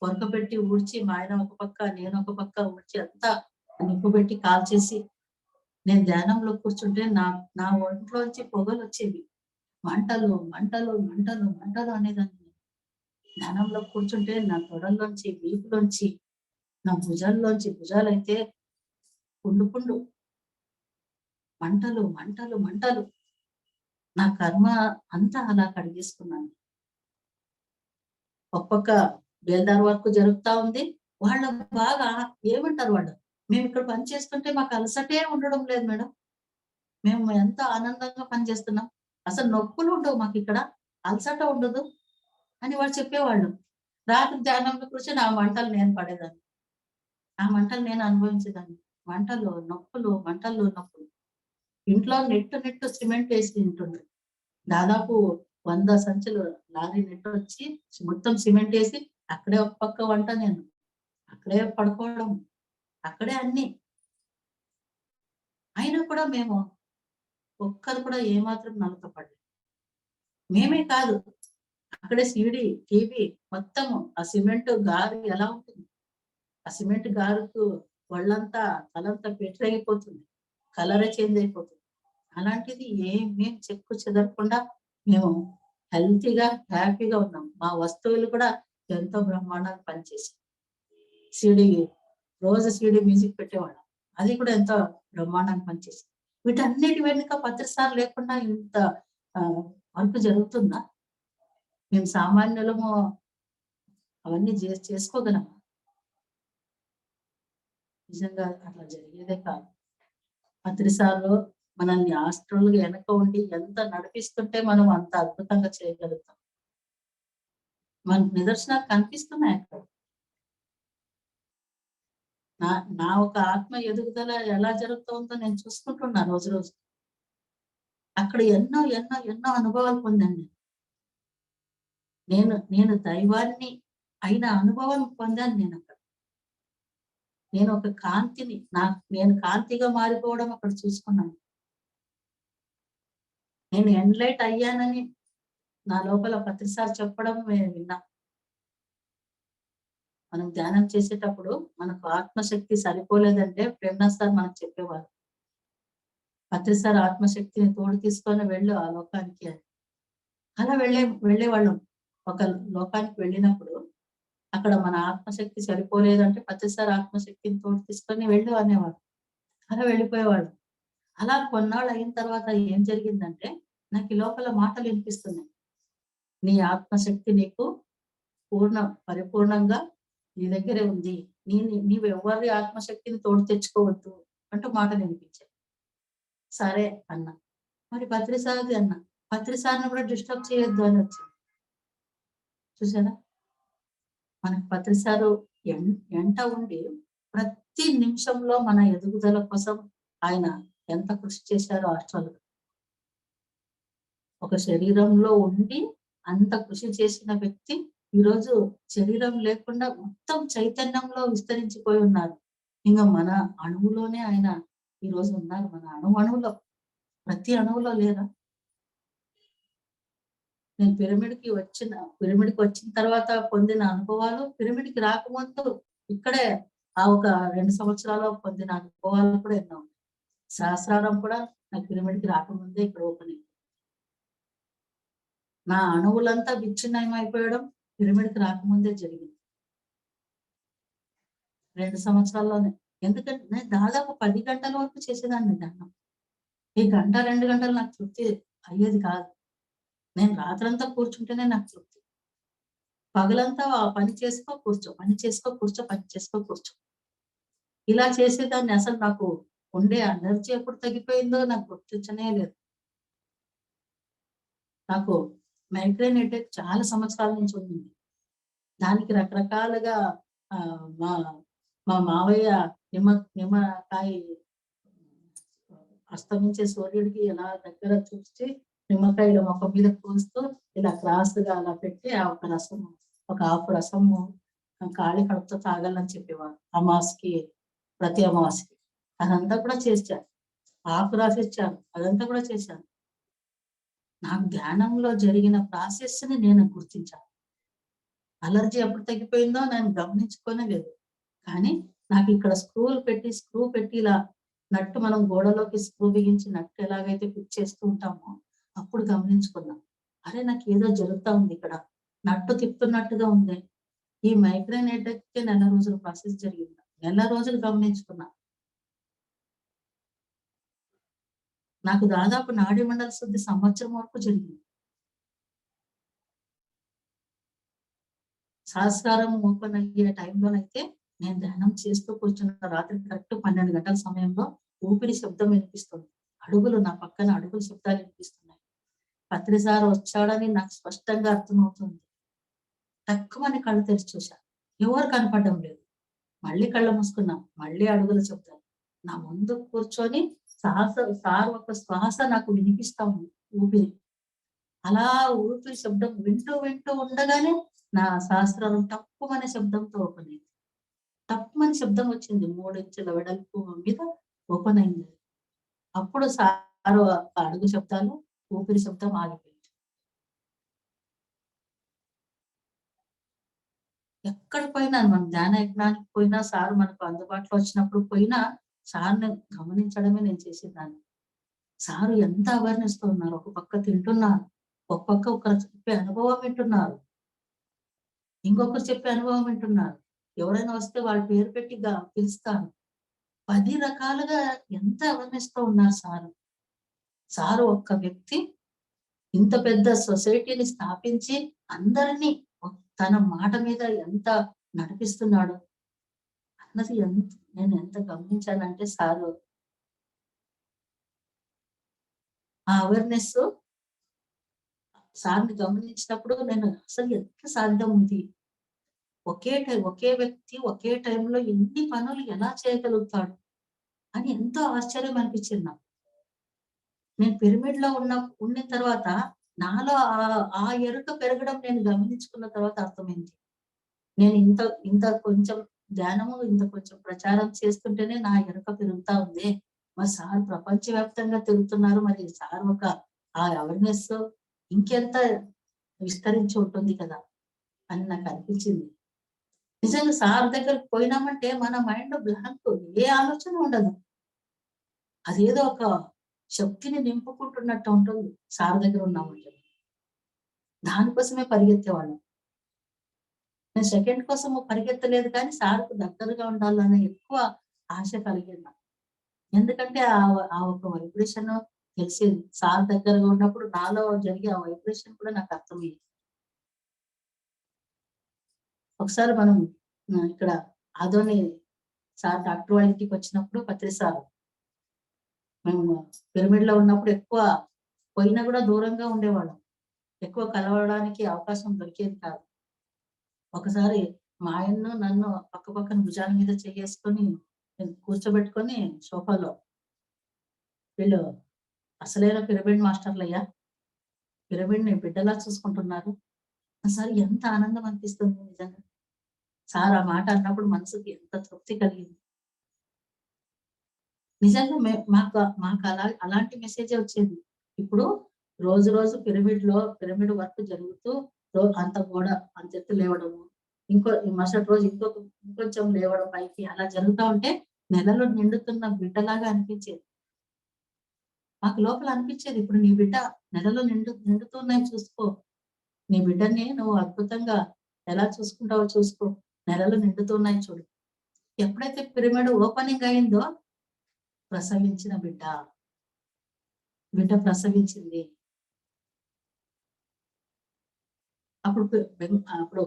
పొరక పెట్టి ఊడ్చి, మా ఆయన ఒక పక్క నేను ఒక పక్క ఊడ్చి అంతా నిప్పు పెట్టి కాల్చేసి, నేను ధ్యానంలో కూర్చుంటే నా ఒంట్లోంచి పొగలు వచ్చేవి. మంటలు మంటలు మంటలు మంటలు అనేదాన్ని. ధ్యానంలో కూర్చుంటే నా తొడల్లోంచి, వీపులోంచి, నా భుజాలైతే పుండు పుండు మంటలు మంటలు మంటలు. నా కర్మ అంతా అలా కడిగేసుకున్నాను. ఒక్కొక్క బేల్దార్ వర్క్ జరుగుతా ఉంది. వాళ్ళ బాగా ఏమంటారు వాళ్ళు, మేము ఇక్కడ పని చేస్తుంటే మాకు అలసటే ఉండడం లేదు మేడం, మేము ఎంత ఆనందంగా పనిచేస్తున్నాం, అసలు నొప్పులు ఉండవు మాకు ఇక్కడ, అలసట ఉండదు అని వాళ్ళు చెప్పేవాళ్ళు. రాత్రి ధ్యానంలో కూర్చొని ఆ మంటలు నేను పడేదాన్ని, ఆ మంటలు నేను అనుభవించేదాన్ని. మంటలు నొప్పులు, మంటలు నొప్పులు. ఇంట్లో నెట్టు సిమెంట్ వేసి తింటుండ్రు. దాదాపు 100 సంచులు లారీ నెట్ వచ్చి మొత్తం సిమెంట్ వేసి అక్కడే ఒక పక్క వంట, నేను అక్కడే పడుకోవడం, అక్కడే అన్ని. అయినా కూడా మేము ఒక్కరు కూడా ఏమాత్రం నలకపడలేదు. మేమే కాదు, అక్కడే సీడీ టీవీ మొత్తము ఆ సిమెంట్ గారు ఎలా ఉంటుంది, ఆ సిమెంట్ గారుకు ఒళ్ళంతా తలంతా పెట్టిపోతుంది, కలరే చేంజ్ అయిపోతుంది. అలాంటిది ఏమీ చెక్కు చెదరకుండా మేము హెల్తీగా హ్యాపీగా ఉన్నాం. మా వస్తువులు కూడా ఎంతో బ్రహ్మాండంగా పనిచేసి, రోజు సీడీ మ్యూజిక్ పెట్టేవాళ్ళం, అది కూడా ఎంతో బ్రహ్మాండంగా పనిచేసి. వీటన్నిటి వెనుక పత్రిసార్ లేకుండా ఇంత వర్క్ జరుగుతుందా? మేము సామాన్యులము అవన్నీ చేసుకోగలమా? నిజంగా అట్లా జరిగేదే కాదు. పత్రిసార్లు మనల్ని హాస్టల్ వెనక ఉండి ఎంత నడిపిస్తుంటే మనం అంత అద్భుతంగా చేయగలుగుతాం. మనకు నిదర్శనాలు కనిపిస్తున్నాయి అక్కడ. నా ఒక ఆత్మ ఎదుగుదల ఎలా జరుగుతుందో నేను చూసుకుంటున్నా రోజు రోజు. అక్కడ ఎన్నో ఎన్నో ఎన్నో అనుభవాలు పొందాను నేను దైవాన్ని అయిన అనుభవం పొందాను నేను అక్కడ. నేను ఒక కాంతిని, నేను కాంతిగా మారిపోవడం అక్కడ చూసుకున్నాను. నేను ఎన్లైట్ అయ్యానని నా లోపల ప్రతిసారి చెప్పడం విన్నా. మనం ధ్యానం చేసేటప్పుడు మనకు ఆత్మశక్తి సరిపోలేదంటే ప్రేమనాథ్ సార్ మనకు చెప్పేవారు, ప్రతిసారి ఆత్మశక్తిని తోడు తీసుకొని వెళ్ళు ఆ లోకానికి అని. అలా వెళ్ళేవాళ్ళం. ఒక లోకానికి వెళ్ళినప్పుడు అక్కడ మన ఆత్మశక్తి సరిపోలేదంటే ప్రతిసారి ఆత్మశక్తిని తోడు తీసుకొని వెళ్ళు అనేవాడు. అలా వెళ్ళిపోయేవాడు. అలా కొన్నాళ్ళు అయిన తర్వాత ఏం జరిగిందంటే నాకు ఈ లోపల మాటలు వినిపిస్తున్నాయి. నీ ఆత్మశక్తి నీకు పరిపూర్ణంగా నీ దగ్గరే ఉంది. నీవు ఎవరి ఆత్మశక్తిని తోడు తెచ్చుకోవద్దు అంటూ మాటలు వినిపించాయి. సరే అన్నా. మరి పత్రిసారిది అన్నా. పత్రిసారిని కూడా డిస్టర్బ్ చేయొద్దు అని వచ్చింది. చూసారా? మనకు పత్రిసారు ఎంట ఉండి ప్రతి నిమిషంలో మన ఎదుగుదల కోసం ఆయన ఎంత కృషి చేశారో హాస్టల్. ఒక శరీరంలో ఉండి అంత కృషి చేసిన వ్యక్తి ఈరోజు శరీరం లేకుండా మొత్తం చైతన్యంలో విస్తరించిపోయి ఉన్నారు. ఇంకా మన అణువులోనే ఆయన ఈరోజు ఉన్నారు. మన అణువులో ప్రతి అణువులో లేరా? నేను పిరమిడ్కి వచ్చిన తర్వాత పొందిన అనుభవాలు, పిరమిడ్కి రాకముందు ఇక్కడే ఆ ఒక 2 సంవత్సరాలు పొందిన అనుభవాలు కూడా ఎన్నో ఉన్నాయి. సహస్రారం కూడా నాకు పిరమిడ్కి రాకముందే ఇక్కడ ఓపెన్ అయింది. నా అణువులంతా విచ్ఛిన్నం అయిపోయడం పిరమిడ్కి రాకముందే జరిగింది. 2 సంవత్సరాల్లోనే. ఎందుకంటే నేను దాదాపు 10 గంటల వరకు చేసేదాన్ని ధ్యానం. ఈ గంట 2 గంటలు నాకు తృప్తి అయ్యేది కాదు. నేను రాత్రంతా కూర్చుంటేనే నాకు తృప్తి. పగలంతా పని చేసుకో కూర్చో, పని చేసుకో కూర్చో, పని చేసుకో కూర్చో. ఇలా చేసేదాన్ని. అసలు నాకు ఉండే ఎనర్జీ ఎప్పుడు తగ్గిపోయిందో నాకు గుర్తించనే లేదు. నాకు మైగ్రేన్ హెడేక్ చాలా సంవత్సరాల నుంచి ఉంది. దానికి రకరకాలుగా మా మా మావయ్య నిమ్మకాయ అస్తమించే సూర్యుడికి ఎలా దగ్గర చూసి నిమ్మకాయల మొక్క మీద పోస్తూ ఇలా క్రాస్గా అలా పెట్టి ఒక ఆకు రసము ఖాళీ కడుపుతో తాగాలని చెప్పేవారు. ప్రతి అమావాస్యకి అదంతా కూడా చేశాను. ఆకు రాసిచ్చాను, అదంతా కూడా చేశాను. నాకు ధ్యానంలో జరిగిన ప్రాసెస్ ని నేను గుర్తించాను. అలర్జీ ఎప్పుడు తగ్గిపోయిందో నేను గమనించుకోనే లేదు. కానీ నాకు ఇక్కడ స్క్రూ పెట్టి ఇలా నట్టు మనం గోడలోకి స్క్రూ బిగించి నట్టు ఎలాగైతే ఫిట్ చేస్తూ ఉంటామో అప్పుడు గమనించుకున్నాం. అరే నాకు ఏదో జరుగుతా ఉంది ఇక్కడ, నట్టు తిప్పుతున్నట్టుగా ఉంది. ఈ మైగ్రేన్ హెడేక్ నెల రోజుల ప్రాసెస్ జరిగింది. నెల రోజులు గమనించుకున్నా. నాకు దాదాపు నాడీ మండల శుద్ధి సంవత్సరం వరకు జరిగింది. సహస్రారం ఓపెన్ అయ్యే టైంలోనైతే నేను ధ్యానం చేస్తూ కూర్చున్న రాత్రి కరెక్ట్ 12 గంటల సమయంలో ఊపిరి శబ్దం వినిపిస్తుంది. అడుగులు నా పక్కన అడుగుల శబ్దాలు వినిపిస్తున్నాయి. పత్రిసారి వచ్చాడని నాకు స్పష్టంగా అర్థమవుతుంది. తక్కువని కళ్ళు తెరిచి చూశాను. ఎవరు కనపడడం లేదు. మళ్ళీ కళ్ళు మూసుకున్నాం. మళ్ళీ అడుగుల శబ్దాలు. నా ముందు కూర్చొని సార్ ఒక శ్వాస నాకు వినిపిస్తా ఉంది. ఊపిరి అలా ఊపిరి శబ్దం వింటూ ఉండగానే నా సహస్రారం తక్కువనే శబ్దంతో ఓపెన్ అయింది. తక్కువని శబ్దం వచ్చింది. 3 ఇంచుల వెడల్పు మీద ఓపెన్ అయింది. అప్పుడు సారు అడుగు శబ్దాలు, ఊపిరి శబ్దం ఆగిపోయింది. ఎక్కడ పోయినా మనం ధ్యాన యజ్ఞానికి పోయినా, సార్ మనకు అందుబాటులో వచ్చినప్పుడు పోయినా సార్ని గమనించడమే నేను చేసేదాన్ని. సారు ఎంత అవేర్నెస్ తో ఉన్నారు. ఒక పక్క తింటున్నారు, ఒక పక్క ఒకరు చెప్పే అనుభవం వింటున్నారు, ఇంకొకరు చెప్పే అనుభవం వింటున్నారు. ఎవరైనా వస్తే వాళ్ళ పేరు పెట్టి పిలుస్తారు. 10 రకాలుగా ఎంత అవేర్నెస్ తో ఉన్నారు సారు. సారు ఒక్క వ్యక్తి ఇంత పెద్ద సొసైటీని స్థాపించి అందరినీ తన మాట మీద ఎంత నడిపిస్తున్నాడు అన్నది నేను ఎంత గమనించానంటే సారు ఆ అవేర్నెస్ సార్ని గమనించినప్పుడు నేను అసలు ఎంత సాధ్యం ఉంది, ఒకే వ్యక్తి ఒకే టైంలో ఎన్ని పనులు ఎలా చేయగలుగుతాడు అని ఎంతో ఆశ్చర్యం అనిపించింది నాకు. నేను పిరమిడ్ లో ఉన్న తర్వాత నాలో ఆ ఎరుక పెరగడం నేను గమనించుకున్న తర్వాత అర్థమైంది. నేను ఇంత కొంచెం ధ్యానము, ఇంత కొంచెం ప్రచారం చేస్తుంటేనే నా ఎరుక పెరుగుతా ఉంది. మరి సార్ ప్రపంచవ్యాప్తంగా తిరుగుతున్నారు. మరి సార్ ఆ అవేర్నెస్ ఇంకెంత విస్తరించి ఉంటుంది కదా అని నాకు అనిపించింది. నిజంగా సార్ దగ్గరకు పోయినామంటే మన మైండ్ బ్లాంక్, ఏ ఆలోచన ఉండదు. అదేదో ఒక శక్తిని నింపుకుంటున్నట్టు ఉంటుంది సార్ దగ్గర ఉన్నామంటే. దానికోసమే పరిగెత్తేవాళ్ళం. నేను సెకండ్ కోసం పరిగెత్తలేదు కానీ సార్‌కు దగ్గరగా ఉండాలనే ఎక్కువ ఆశ కలిగింది నాకు. ఎందుకంటే ఆ ఒక వైబ్రేషన్ తెలిసేది. సార్ దగ్గరగా ఉన్నప్పుడు నాలో జరిగే ఆ వైబ్రేషన్ కూడా నాకు అర్థమయ్యేది. ఒకసారి మనం ఇక్కడ ఆదోని సార్ డాక్టర్ వాళ్ళ ఇంటికొచ్చినప్పుడు పత్రి సార్ మేము పిరమిడ్‌లో ఉన్నప్పుడు ఎక్కువ పోయినా కూడా దూరంగా ఉండేవాళ్ళం. ఎక్కువ కలవడానికి అవకాశం దొరికేది కాదు. ఒకసారి మా ఆయన్ను, నన్ను పక్క పక్కన భుజాల మీద చెయ్యేసుకొని కూర్చోబెట్టుకొని సోఫాలో, "వీళ్ళు అసలైన పిరమిడ్ మాస్టర్‌లయ్యా. పిరమిడ్‌ని బిడ్డలా చూసుకుంటున్నారు." సార్ ఎంత ఆనందం అనిపిస్తుంది నిజంగా. సార్ ఆ మాట అన్నప్పుడు మనసుకి ఎంత తృప్తి కలిగింది. నిజంగా మాకు అలాంటి మెసేజే వచ్చేది. ఇప్పుడు రోజు రోజు పిరమిడ్ వర్క్ జరుగుతూ అంత గోడ అంతెత్తు లేవడము. మరుసటి రోజు ఇంకొంచెం లేవడం పైకి అలా జరుగుతా ఉంటే నెలలో నిండుతున్న బిడ్డలాగా అనిపించేది. మాకు లోపల అనిపించేది ఇప్పుడు నీ బిడ్డ నెలలో నిండుతున్నాయి చూసుకో. నీ బిడ్డని నువ్వు అద్భుతంగా ఎలా చూసుకుంటావో చూసుకో. నెలలు నిండుతున్నాయి చూడు. ఎప్పుడైతే పిరమిడ్ ఓపెనింగ్ అయిందో ప్రసవించిన బిడ్డ ప్రసవించింది. అప్పుడు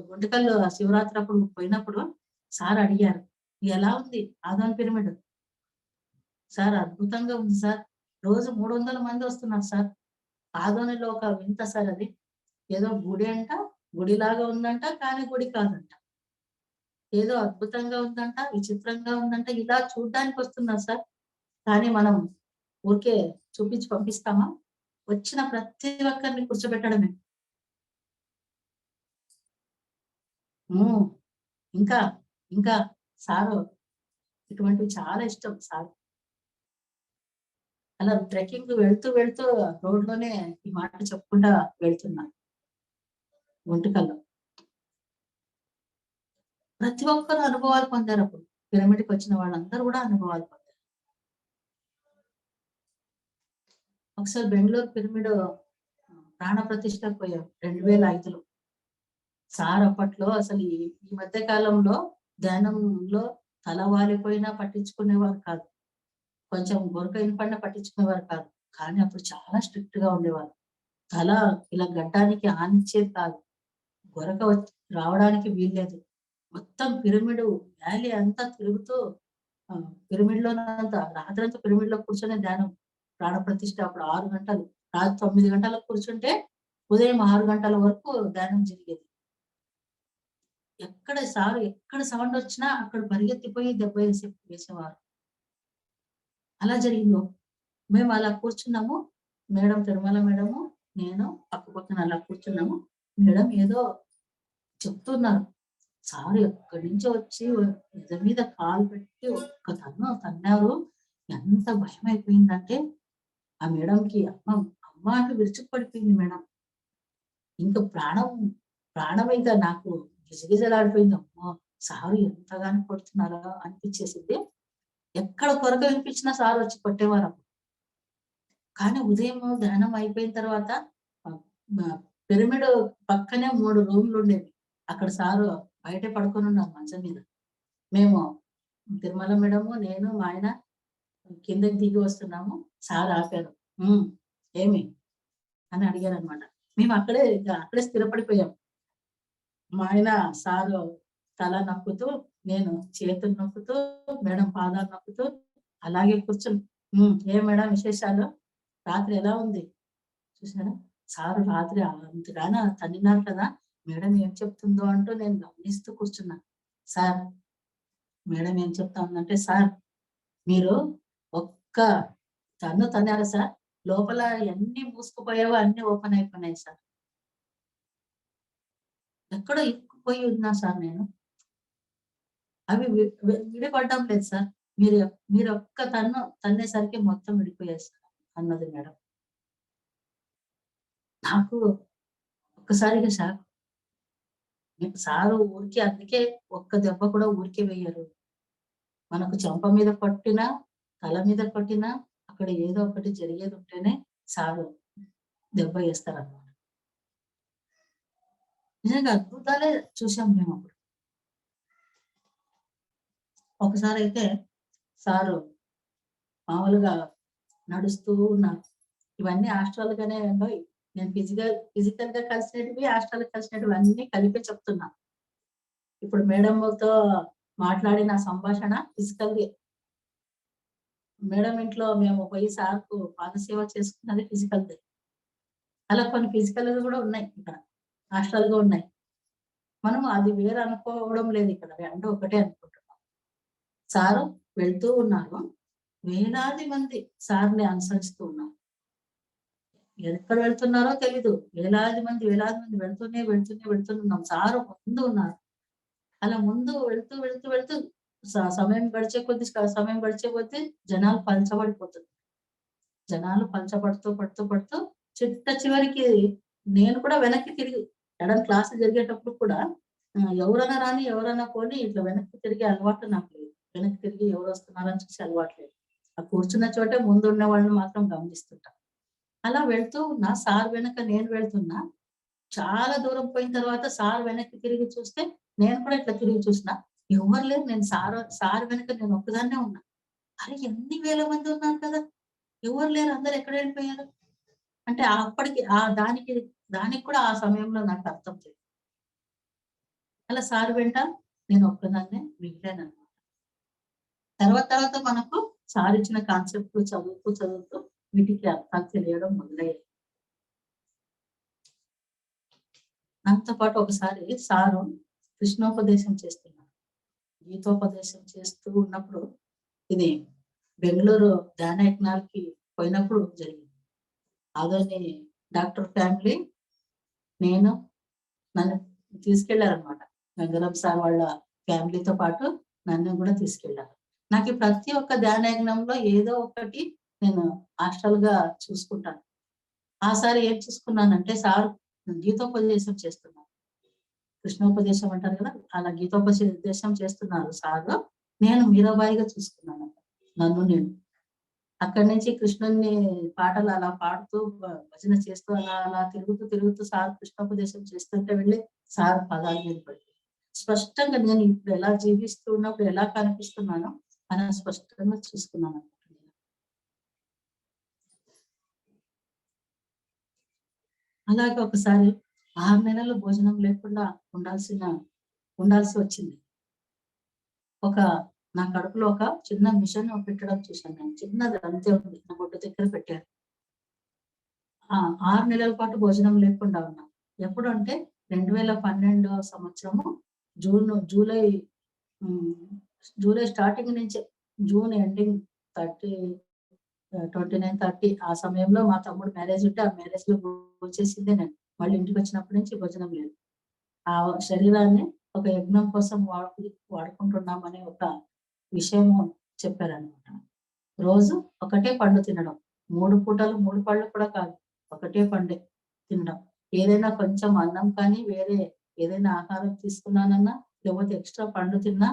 గుంటకల్లు శివరాత్రి అప్పుడు పోయినప్పుడు సార్ అడిగారు, "ఎలా ఉంది ఆదాన్ పిరమిడ్?" సార్ అద్భుతంగా ఉంది సార్. రోజు 300 మంది వస్తున్నారు సార్. ఆదోనిలో ఒక వింత సార్ అది. ఏదో గుడి అంట, గుడిలాగా ఉందంట, కానీ గుడి కాదంట. ఏదో అద్భుతంగా ఉందంట, విచిత్రంగా ఉందంట. ఇలా చూడ్డానికి వస్తున్నారు సార్. కానీ మనం ఊరికే చూపించి పంపిస్తామా? వచ్చిన ప్రతి ఒక్కరిని కూర్చోబెట్టడమే. హ్మ్. ఇంకా, ఇంకా సారు ఇటువంటివి చాలా ఇష్టం సార్. అలా ట్రెక్కింగ్ వెళ్తూ రోడ్‌లోనే ఈ మాట చెప్పుకుంటా వెళ్తున్నా గుంటకల్లు. ప్రతి ఒక్కరు అనుభవాలు పొందారప్పుడు. పిరమిడ్‌కొచ్చిన వాళ్ళందరూ గూడా అనుభవాలు పొందారు. ఒకసారి బెంగుళూరు పిరమిడ్ ప్రాణ ప్రతిష్టకు పోయాం 2005లో. సార్ అప్పట్లో అసలు ఈ ఈ మధ్య కాలంలో ధ్యానంలో తల వాలిపోయినా పట్టించుకునేవారు కాదు. కొంచెం గొరక వినపడినా పట్టించుకునేవారు కాదు. కానీ అప్పుడు చాలా స్ట్రిక్ట్‌గా ఉండేవారు. తల ఇలా గడ్డానికి ఆనిచ్చేది కాదు. గొరక రావడానికి వీల్లేదు. మొత్తం పిరమిడ్ వ్యాలీ అంతా తిరుగుతూ పిరమిడ్‌లోనంతా రాత్రంతా పిరమిడ్‌లో కూర్చొని ధ్యానం. ప్రాణప్రతిష్ఠ అప్పుడు 6 గంటలు. రాత్రి 9 గంటలకు కూర్చుంటే ఉదయం 6 గంటల వరకు ధ్యానం జరిగేది. ఎక్కడ సౌండ్ వచ్చినా అక్కడ పరిగెత్తిపోయి దెబ్బ వేసేవారు. అలా జరిగింది. మేము అలా కూర్చున్నాము. మేడం తిరుమల మేడము, నేను పక్కన అలా కూర్చున్నాము. మేడం ఏదో చెప్తున్నారు. సార్ ఎక్కడి నుంచో వచ్చి ఎద మీద కాలు పెట్టి ఒక్క తన్నారు. ఎంత భయమైపోయిందంటే ఆ మేడంకి అమ్మ అని విరుచుకుపడిపోయింది మేడం. ఇంక ప్రాణం ఇంకా నాకు గిజగిజలాడిపోయింది. అమ్మో! సారు ఎంతగానో కొడుతున్నారో అనిపించేసింది. ఎక్కడ కొరక వినిపించినా సార్ వచ్చి కొట్టేవారు. కానీ ఉదయం ధ్యానం అయిపోయిన తర్వాత ఆహ్, పిరమిడ్ పక్కనే 3 రూమ్‌లుండేవి. అక్కడ సారు బయటే పడుకొనున్నారు మంచం మీద. మేము తిరుమల మేడము, నేను, మా ఆయన కిందకి దిగి వస్తున్నాము. సార్ ఆపారు. "హ్మ్. ఏమి?" అని అడిగారనమాట. మేము అక్కడే స్థిరపడిపోయాం. మా ఆయన సారు తల నొక్కుతూ, నేను చేతులు నొక్కుతూ, మేడం పాదాలు నొక్కుతూ అలాగే కూర్చొని "ఏం మేడం విశేషాలు? రాత్రి ఎలా ఉంది?" చూసారా? సారు రాత్రి అంతగాన తన్నినారు కదా! మేడం ఏం చెప్తుందో అంటూ నేను గమనిస్తూ కూర్చున్నా. సార్ మేడం ఏం చెప్తా ఉందంటే, "సార్ మీరు ఒక్క తన్నారు సార్. లోపల ఎన్ని మూసుకుపోయావో అన్నీ ఓపెన్ అయిపోయినాయి సార్. ఎక్కడో ఇరుక్కుపోయి ఉన్నా సార్ నేను. అవి విడిపడడం లేదు సార్. మీరు మీరొక్క తన్నేసరికి మొత్తం విడిపోయాయి సార్" అన్నది మేడం. నాకు ఒక్కసారిగా షాక్. సారు ఊరికే అందుకే ఒక్క దెబ్బ కూడా ఊరికే వేయరు. మనకు చెంప మీద కొట్టినా, తల మీద కొట్టినా, అక్కడ ఏదో ఒకటి జరిగేదుంటేనే సారు దెబ్బ ఏస్తారనమాట. నిజంగా అద్భుతాలే చూసాం మేము అప్పుడు. ఒకసారి అయితే సారు మామూలుగా నడుస్తూ ఉన్నారు. ఇవన్నీ హాస్టల్‌గానే అండోయ్. నేను ఫిజికల్‌గా కలిసినటివి, హాస్టల్‌గా కలిసినటివి అన్నీ కలిపే చెప్తున్నా. ఇప్పుడు మేడమ్‌తో మాట్లాడిన సంభాషణ ఫిజికల్‌గే. మేడం ఇంట్లో మేము పోయి సార్‌కు పాదసేవ చేసుకున్నది ఫిజికల్‌దే. అలా కొన్ని ఫిజికల్‌గా కూడా ఉన్నాయి ఇక్కడ. హాస్టల్‌గా ఉన్నాయి. మనం అది వేరు అనుకోవడం లేదు ఇక్కడ. 2 ఒకటే అనుకుంటున్నాం. సారు వెళ్తూ ఉన్నారు. వేలాది మంది సార్‌ని అనుసరిస్తూ ఉన్నారు. ఎక్కడ వెళ్తున్నారో తెలీదు. వేలాది మంది వెళ్తూనే ఉన్నాం. సారు ముందు ఉన్నారు. అలా ముందు వెళ్తూ సమయం గడిచే కొద్దీ జనాలు పలచబడిపోతున్నారు. జనాలు పడుతూ చిట్ట చివరికి నేను కూడా వెనక్కి తిరిగి ఎడం క్లాస్ జరిగేటప్పుడు కూడా ఎవరైనా రాని, ఎవరైనా పోని ఇట్లా వెనక్కి తిరిగే అలవాటు నాకు లేదు. వెనక్కి తిరిగి ఎవరొస్తున్నారని చూసే అలవాటు లేదు. ఆ కూర్చున్న చోటే ముందున్న వాళ్ళని మాత్రం గమనిస్తుంటా. అలా వెళ్తూ ఉన్నా సార్ వెనక నేను వెళ్తున్నా. చాలా దూరం పోయిన తర్వాత సార్ వెనక్కి తిరిగి చూస్తే, నేను కూడా ఇట్లా తిరిగి చూసినా. ఎవ్వరు లేరు. నేను సార్ వెనక నేను ఒక్కదాన్నే ఉన్నా. అరే! ఎన్ని వేల మంది ఉన్నారు కదా! ఎవరు లేరు. అందరూ ఎక్కడ వెళ్ళిపోయారు? అంటే అప్పటికి దానికి కూడా ఆ సమయంలో నాకు అర్థం లేదు. అలా సార్ వెంట నేను ఒక్కదాన్నే మిగిలాననమాట. తర్వాత మనకు సార్ ఇచ్చిన కాన్సెప్ట్‌లు చదువుతూ వీటికి అర్థాలు తెలియడం మొదలయ్యాయి. నాతో పాటు ఒకసారి సారు కృష్ణోపదేశం చేస్తున్నారు. గీతోపదేశం చేస్తూ ఉన్నప్పుడు ఇది బెంగుళూరు ధ్యాన యజ్ఞాలకి పోయినప్పుడు జరిగింది. ఆదోని డాక్టర్ ఫ్యామిలీ, నేను, నన్ను తీసుకెళ్లారనమాట. గంగారాం సార్ వాళ్ళ ఫ్యామిలీతో పాటు నన్ను కూడా తీసుకెళ్లారు. నాకు ఈ ప్రతి ఒక్క ధ్యాన యజ్ఞంలో ఏదో ఒకటి నేను హాస్టల్‌గా చూసుకుంటాను. ఆ సారి ఏం చూసుకున్నానంటే సార్ గీతోపదేశం చేస్తున్నారు. కృష్ణోపదేశం అంటారు కదా! అలా గీతోపదేశం చేస్తున్నారు సారు. నేను మీరాబాయిగా చూసుకున్నాను. నన్ను నేను. అక్కడి నుంచి కృష్ణుడిని పాటలు అలా పాడుతూ భజన చేస్తూ అలా తిరుగుతూ సార్ కృష్ణోపదేశం చేస్తుంటే వెళ్ళి సార్ పాదాల మీద పడి స్పష్టంగా నేను ఇప్పుడు ఎలా జీవిస్తూ ఉన్నప్పుడు ఎలా కనిపిస్తున్నానో అలా స్పష్టంగా చూసుకున్నాను. అలాగే ఒకసారి 6 నెలలు భోజనం లేకుండా ఉండాల్సి వచ్చింది. ఒక నా కడుపులో ఒక చిన్న మిషన్ పెట్టడం చూశాను నేను. చిన్నది అంతే ఉంది. నా బొడ్డు దగ్గర పెట్టారు. 6 నెలల పాటు భోజనం లేకుండా ఉన్నా. ఎప్పుడంటే 2012 సంవత్సరము జూలై హ్మ్. జూలై స్టార్టింగ్ నుంచే జూన్ ఎండింగ్ 30 29, 30 ఆ సమయంలో మా తమ్ముడు మ్యారేజ్ ఉంటే ఆ మ్యారేజ్‌లో భోంచేసిందే నేను. మళ్ళీ ఇంటికొచ్చినప్పటి నుంచి భోజనం లేదు. ఆ శరీరాన్ని ఒక యజ్ఞం కోసం వాడుకుంటున్నామనే ఒక విషయము చెప్పారనమాట. రోజు ఒకటే పండు తినడం. 3 పూటలు 3 పళ్ళు కూడా కాదు. ఒకటే పండే తినడం. ఏదైనా కొంచెం అన్నం కానీ, వేరే ఏదైనా ఆహారం తీసుకున్నానన్నా, లేకపోతే ఎక్స్‌ట్రా పండు తిన్నా,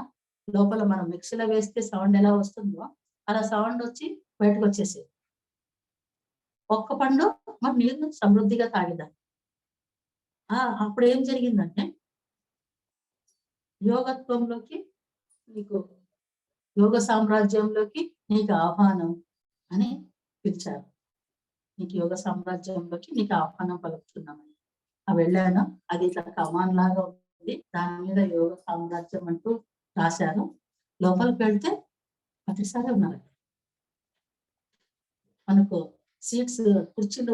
లోపల మనం మిక్సీలో వేస్తే సౌండ్ ఎలా వస్తుందో, అలా సౌండ్ వచ్చి బయటకొచ్చేసేది. ఒక్క పండు మరి నీళ్లు సమృద్ధిగా తాగేదాన్ని. అప్పుడేం జరిగిందంటే, యోగత్వంలోకి నీకు యోగ సామ్రాజ్యంలోకి నీకు ఆహ్వానం అని పిలిచారు. నీకు యోగ సామ్రాజ్యంలోకి నీకు ఆహ్వానం పలుకుతున్నామని. వెళ్ళాను. అది ఇట్లా కమాన్ లాగా ఉంది. దాని మీద యోగ సామ్రాజ్యం అంటూ రాశారు. లోపలికి వెళ్తే ప్రతిసారి ఉన్నారు. మనకు సీట్స్ కుర్చీలు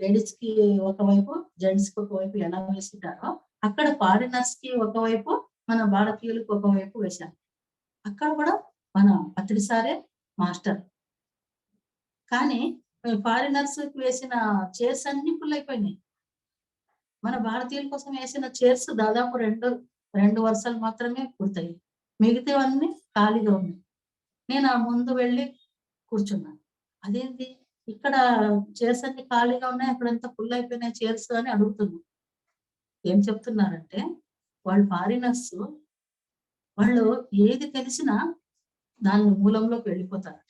లేడీస్‌కి ఒకవైపు, జెంట్స్‌కి ఒకవైపు ఎలా వేసుంటారో, అక్కడ ఫారినర్స్‌కి ఒకవైపు, మన భారతీయులకు ఒకవైపు వేశారు. అక్కడ కూడా మన పత్రి సారే మాస్టర్. కానీ ఫారినర్స్‌కి వేసిన చైర్స్ అన్నీ ఫుల్ అయిపోయినాయి. మన భారతీయుల కోసం వేసిన చైర్స్ దాదాపు 2 వరుసలు మాత్రమే పూర్తయ్యాయి. మిగతావన్నీ ఖాళీగా ఉన్నాయి. నేను ఆ ముందు వెళ్లి కూర్చున్నాను. అదేంటి ఇక్కడ చైర్స్ అన్ని ఖాళీగా ఉన్నాయి. అక్కడంతా ఫుల్ అయిపోయినాయి చైర్స్ అని అడుగుతున్నా. ఏం చెప్తున్నారంటే వాళ్ళు ఫారినర్స్, వాళ్ళు ఏది తెలిసినా దాని మూలంలోకి వెళ్ళిపోతారు.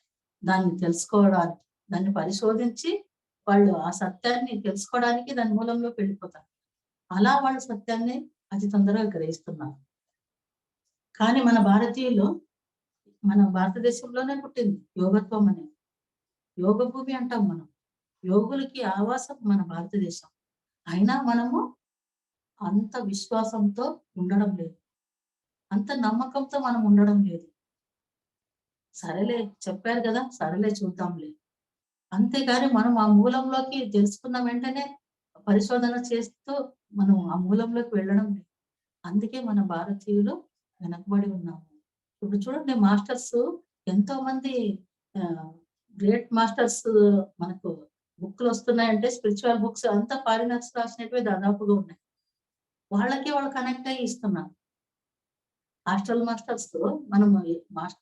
దాన్ని తెలుసుకోవడానికి, దాన్ని పరిశోధించి వాళ్ళు ఆ సత్యాన్ని తెలుసుకోవడానికి దాని మూలంలోకి వెళ్ళిపోతారు. అలా వాళ్ళు సత్యాన్ని అతి తొందరగా గ్రహిస్తున్నారు. కానీ మన భారతీయులు, మన భారతదేశంలోనే పుట్టింది యోగత్వం అనేది. యోగ భూమి అంటాం మనం. యోగులకి ఆవాసం మన భారతదేశం. అయినా మనము అంత విశ్వాసంతో ఉండడం లేదు. అంత నమ్మకంతో మనం ఉండడం లేదు. సరేలే చెప్పారు కదా, సరేలే చూద్దాంలే. అంతేగాని మనం ఆ మూలంలోకి తెలుసుకున్న వెంటనే పరిశోధన చేస్తూ మనం ఆ మూలంలోకి వెళ్ళడం లేదు. అందుకే మన భారతీయులు వెనకబడి ఉన్నాము. ఇప్పుడు చూడండి, మాస్టర్స్ ఎంతో మంది గ్రేట్ మాస్టర్స్ మనకు బుక్లు వస్తున్నాయంటే, స్పిరిచువల్ బుక్స్ అంతా ఫారినర్స్ రాసినవి దాదాపుగా ఉన్నాయి. వాళ్ళకి వాళ్ళు కనెక్ట్ అయ్యి ఇస్తున్నారు. హాస్టల్ మాస్టర్స్ మనం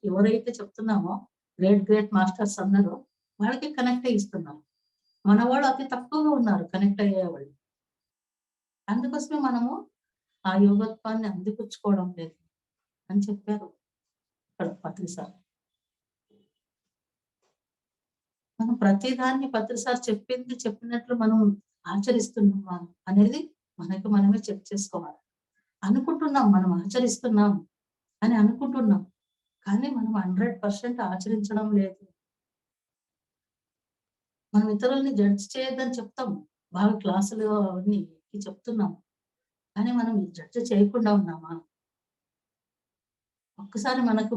ఎవరైతే చెప్తున్నామో గ్రేట్ మాస్టర్స్ అందరూ వాళ్ళకి కనెక్ట్ అయ్యి ఇస్తున్నారు. మన వాళ్ళు అతి తక్కువగా ఉన్నారు కనెక్ట్ అయ్యేవాళ్ళు. అందుకోసమే మనము ఆ యోగత్వాన్ని అందిపుచ్చుకోవడం లేదు అని చెప్పారు ఇక్కడ పత్రి సార్. మనం ప్రతిదాన్ని పత్రి సార్ చెప్పింది చెప్పినట్లు మనం ఆచరిస్తున్నామా అనేది మనకి మనమే చెక్ చేసుకోవాలి. అనుకుంటున్నాం మనం ఆచరిస్తున్నాం అని అనుకుంటున్నాం, కానీ మనం 100% ఆచరించడం లేదు. మనం ఇతరుల్ని జడ్జ్ చేయొద్దని చెప్తాం, బాగా క్లాసులు అవన్నీ చెప్తున్నాం, కానీ మనం జడ్జ్ చేయకుండా ఉన్నామా? ఒక్కసారి మనకు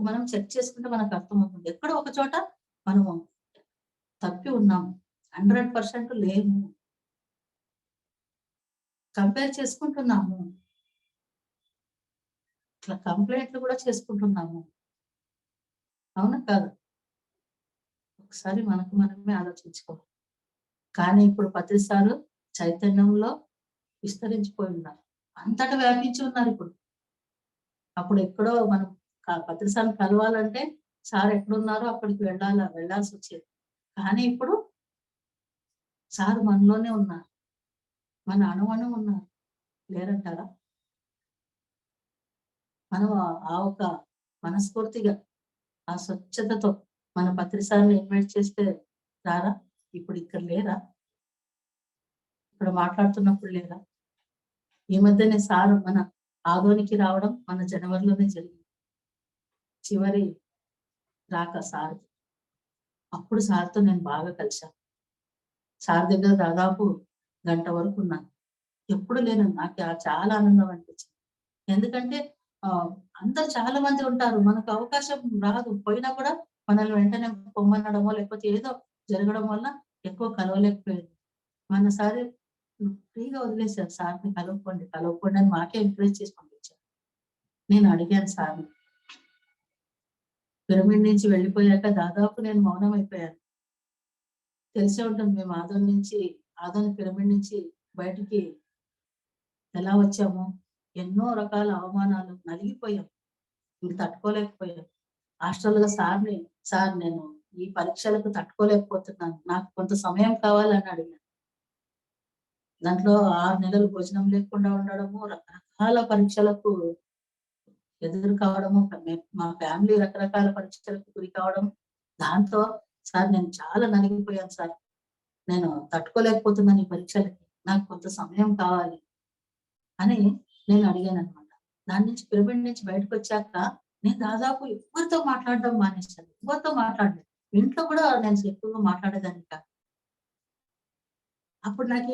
మనం చెక్ చేసుకుంటే మనకు అర్థమవుతుంది. ఎక్కడో ఒక చోట మనము తప్పి ఉన్నాము, 100% లేము, కంపేర్ చేసుకుంటున్నాము, ఇట్లా కంప్లైంట్లు కూడా చేసుకుంటున్నాము. అవునా కాదు? ఒకసారి మనకు మనమే ఆలోచించుకోవాలి. కానీ ఇప్పుడు పత్రి సారు చైతన్యంలో విస్తరించిపోయి ఉన్నారు, అంతటా వ్యాపించి ఉన్నారు ఇప్పుడు. అప్పుడు ఎక్కడో మనం పత్రి సార్ని కలవాలంటే సార్ ఎక్కడున్నారో అక్కడికి వెళ్ళాల్సి వచ్చేది. కానీ ఇప్పుడు సార్ మనలోనే ఉన్నారు, మన అణువణు ఉన్నారు. లేరంటారా? మనం ఆ ఒక మనస్ఫూర్తిగా ఆ స్వచ్ఛతతో మన పత్రి సార్ని ఇన్వైట్ చేస్తే రారా? ఇప్పుడు ఇక్కడ లేరా? ఇప్పుడు మాట్లాడుతున్నప్పుడు లేరా? ఈ మధ్యనే సార్ మన ఆదోనికి రావడం మన జనవరిలోనే జరిగింది, చివరి రాక సార్. అప్పుడు సార్తో నేను బాగా కలిశాను. సార్ దగ్గర దాదాపు గంట వరకు ఉన్నాను. ఎప్పుడు లేను, నాకు చాలా ఆనందం అనిపించింది. ఎందుకంటే అందరు చాలా మంది ఉంటారు, మనకు అవకాశం రాదు. పోయినా కూడా మనల్ని వెంటనే పొమ్మనడమో లేకపోతే ఏదో జరగడం వల్ల ఎక్కువ కలవలేకపోయింది. మనసారి ఫ్రీగా వదిలేశారు, సార్ని కలవకపోండి అని మాకే ఎంకరేజ్ చేసి పంపించారు. నేను అడిగాను సార్ని, పిరమిడ్ నుంచి వెళ్ళిపోయాక దాదాపు నేను మౌనం అయిపోయాను. తెలిసే ఉంటుంది, మేము ఆదోని పిరమిడ్ నుంచి బయటికి ఎలా వచ్చాము, ఎన్నో రకాల అవమానాలు, నలిగిపోయాం, ఇంక తట్టుకోలేకపోయాం. హాస్టల్గా సార్ నేను ఈ పరీక్షలకు తట్టుకోలేకపోతున్నాను, నాకు కొంత సమయం కావాలని అడిగాను. దాంట్లో 6 నెలలు భోజనం లేకుండా ఉండడము, రకరకాల పరీక్షలకు ఎదురు కావడము, మా ఫ్యామిలీ రకరకాల పరీక్షలకు గురి కావడం. దాంతో సార్ నేను చాలా నలిగిపోయాను సార్, నేను తట్టుకోలేకపోతున్నాను ఈ పరీక్షలకి, నాకు కొంత సమయం కావాలి అని నేను అడిగాను అనమాట. దాని నుంచి పిరమిడ్ నుంచి బయటకు వచ్చాక నేను దాదాపు ఎవరితో మాట్లాడడం మానేశాను, ఎవరితో మాట్లాడలేదు. ఇంట్లో కూడా నేను ఎక్కువగా మాట్లాడేదాన్ని కాదు. అప్పుడు నాకు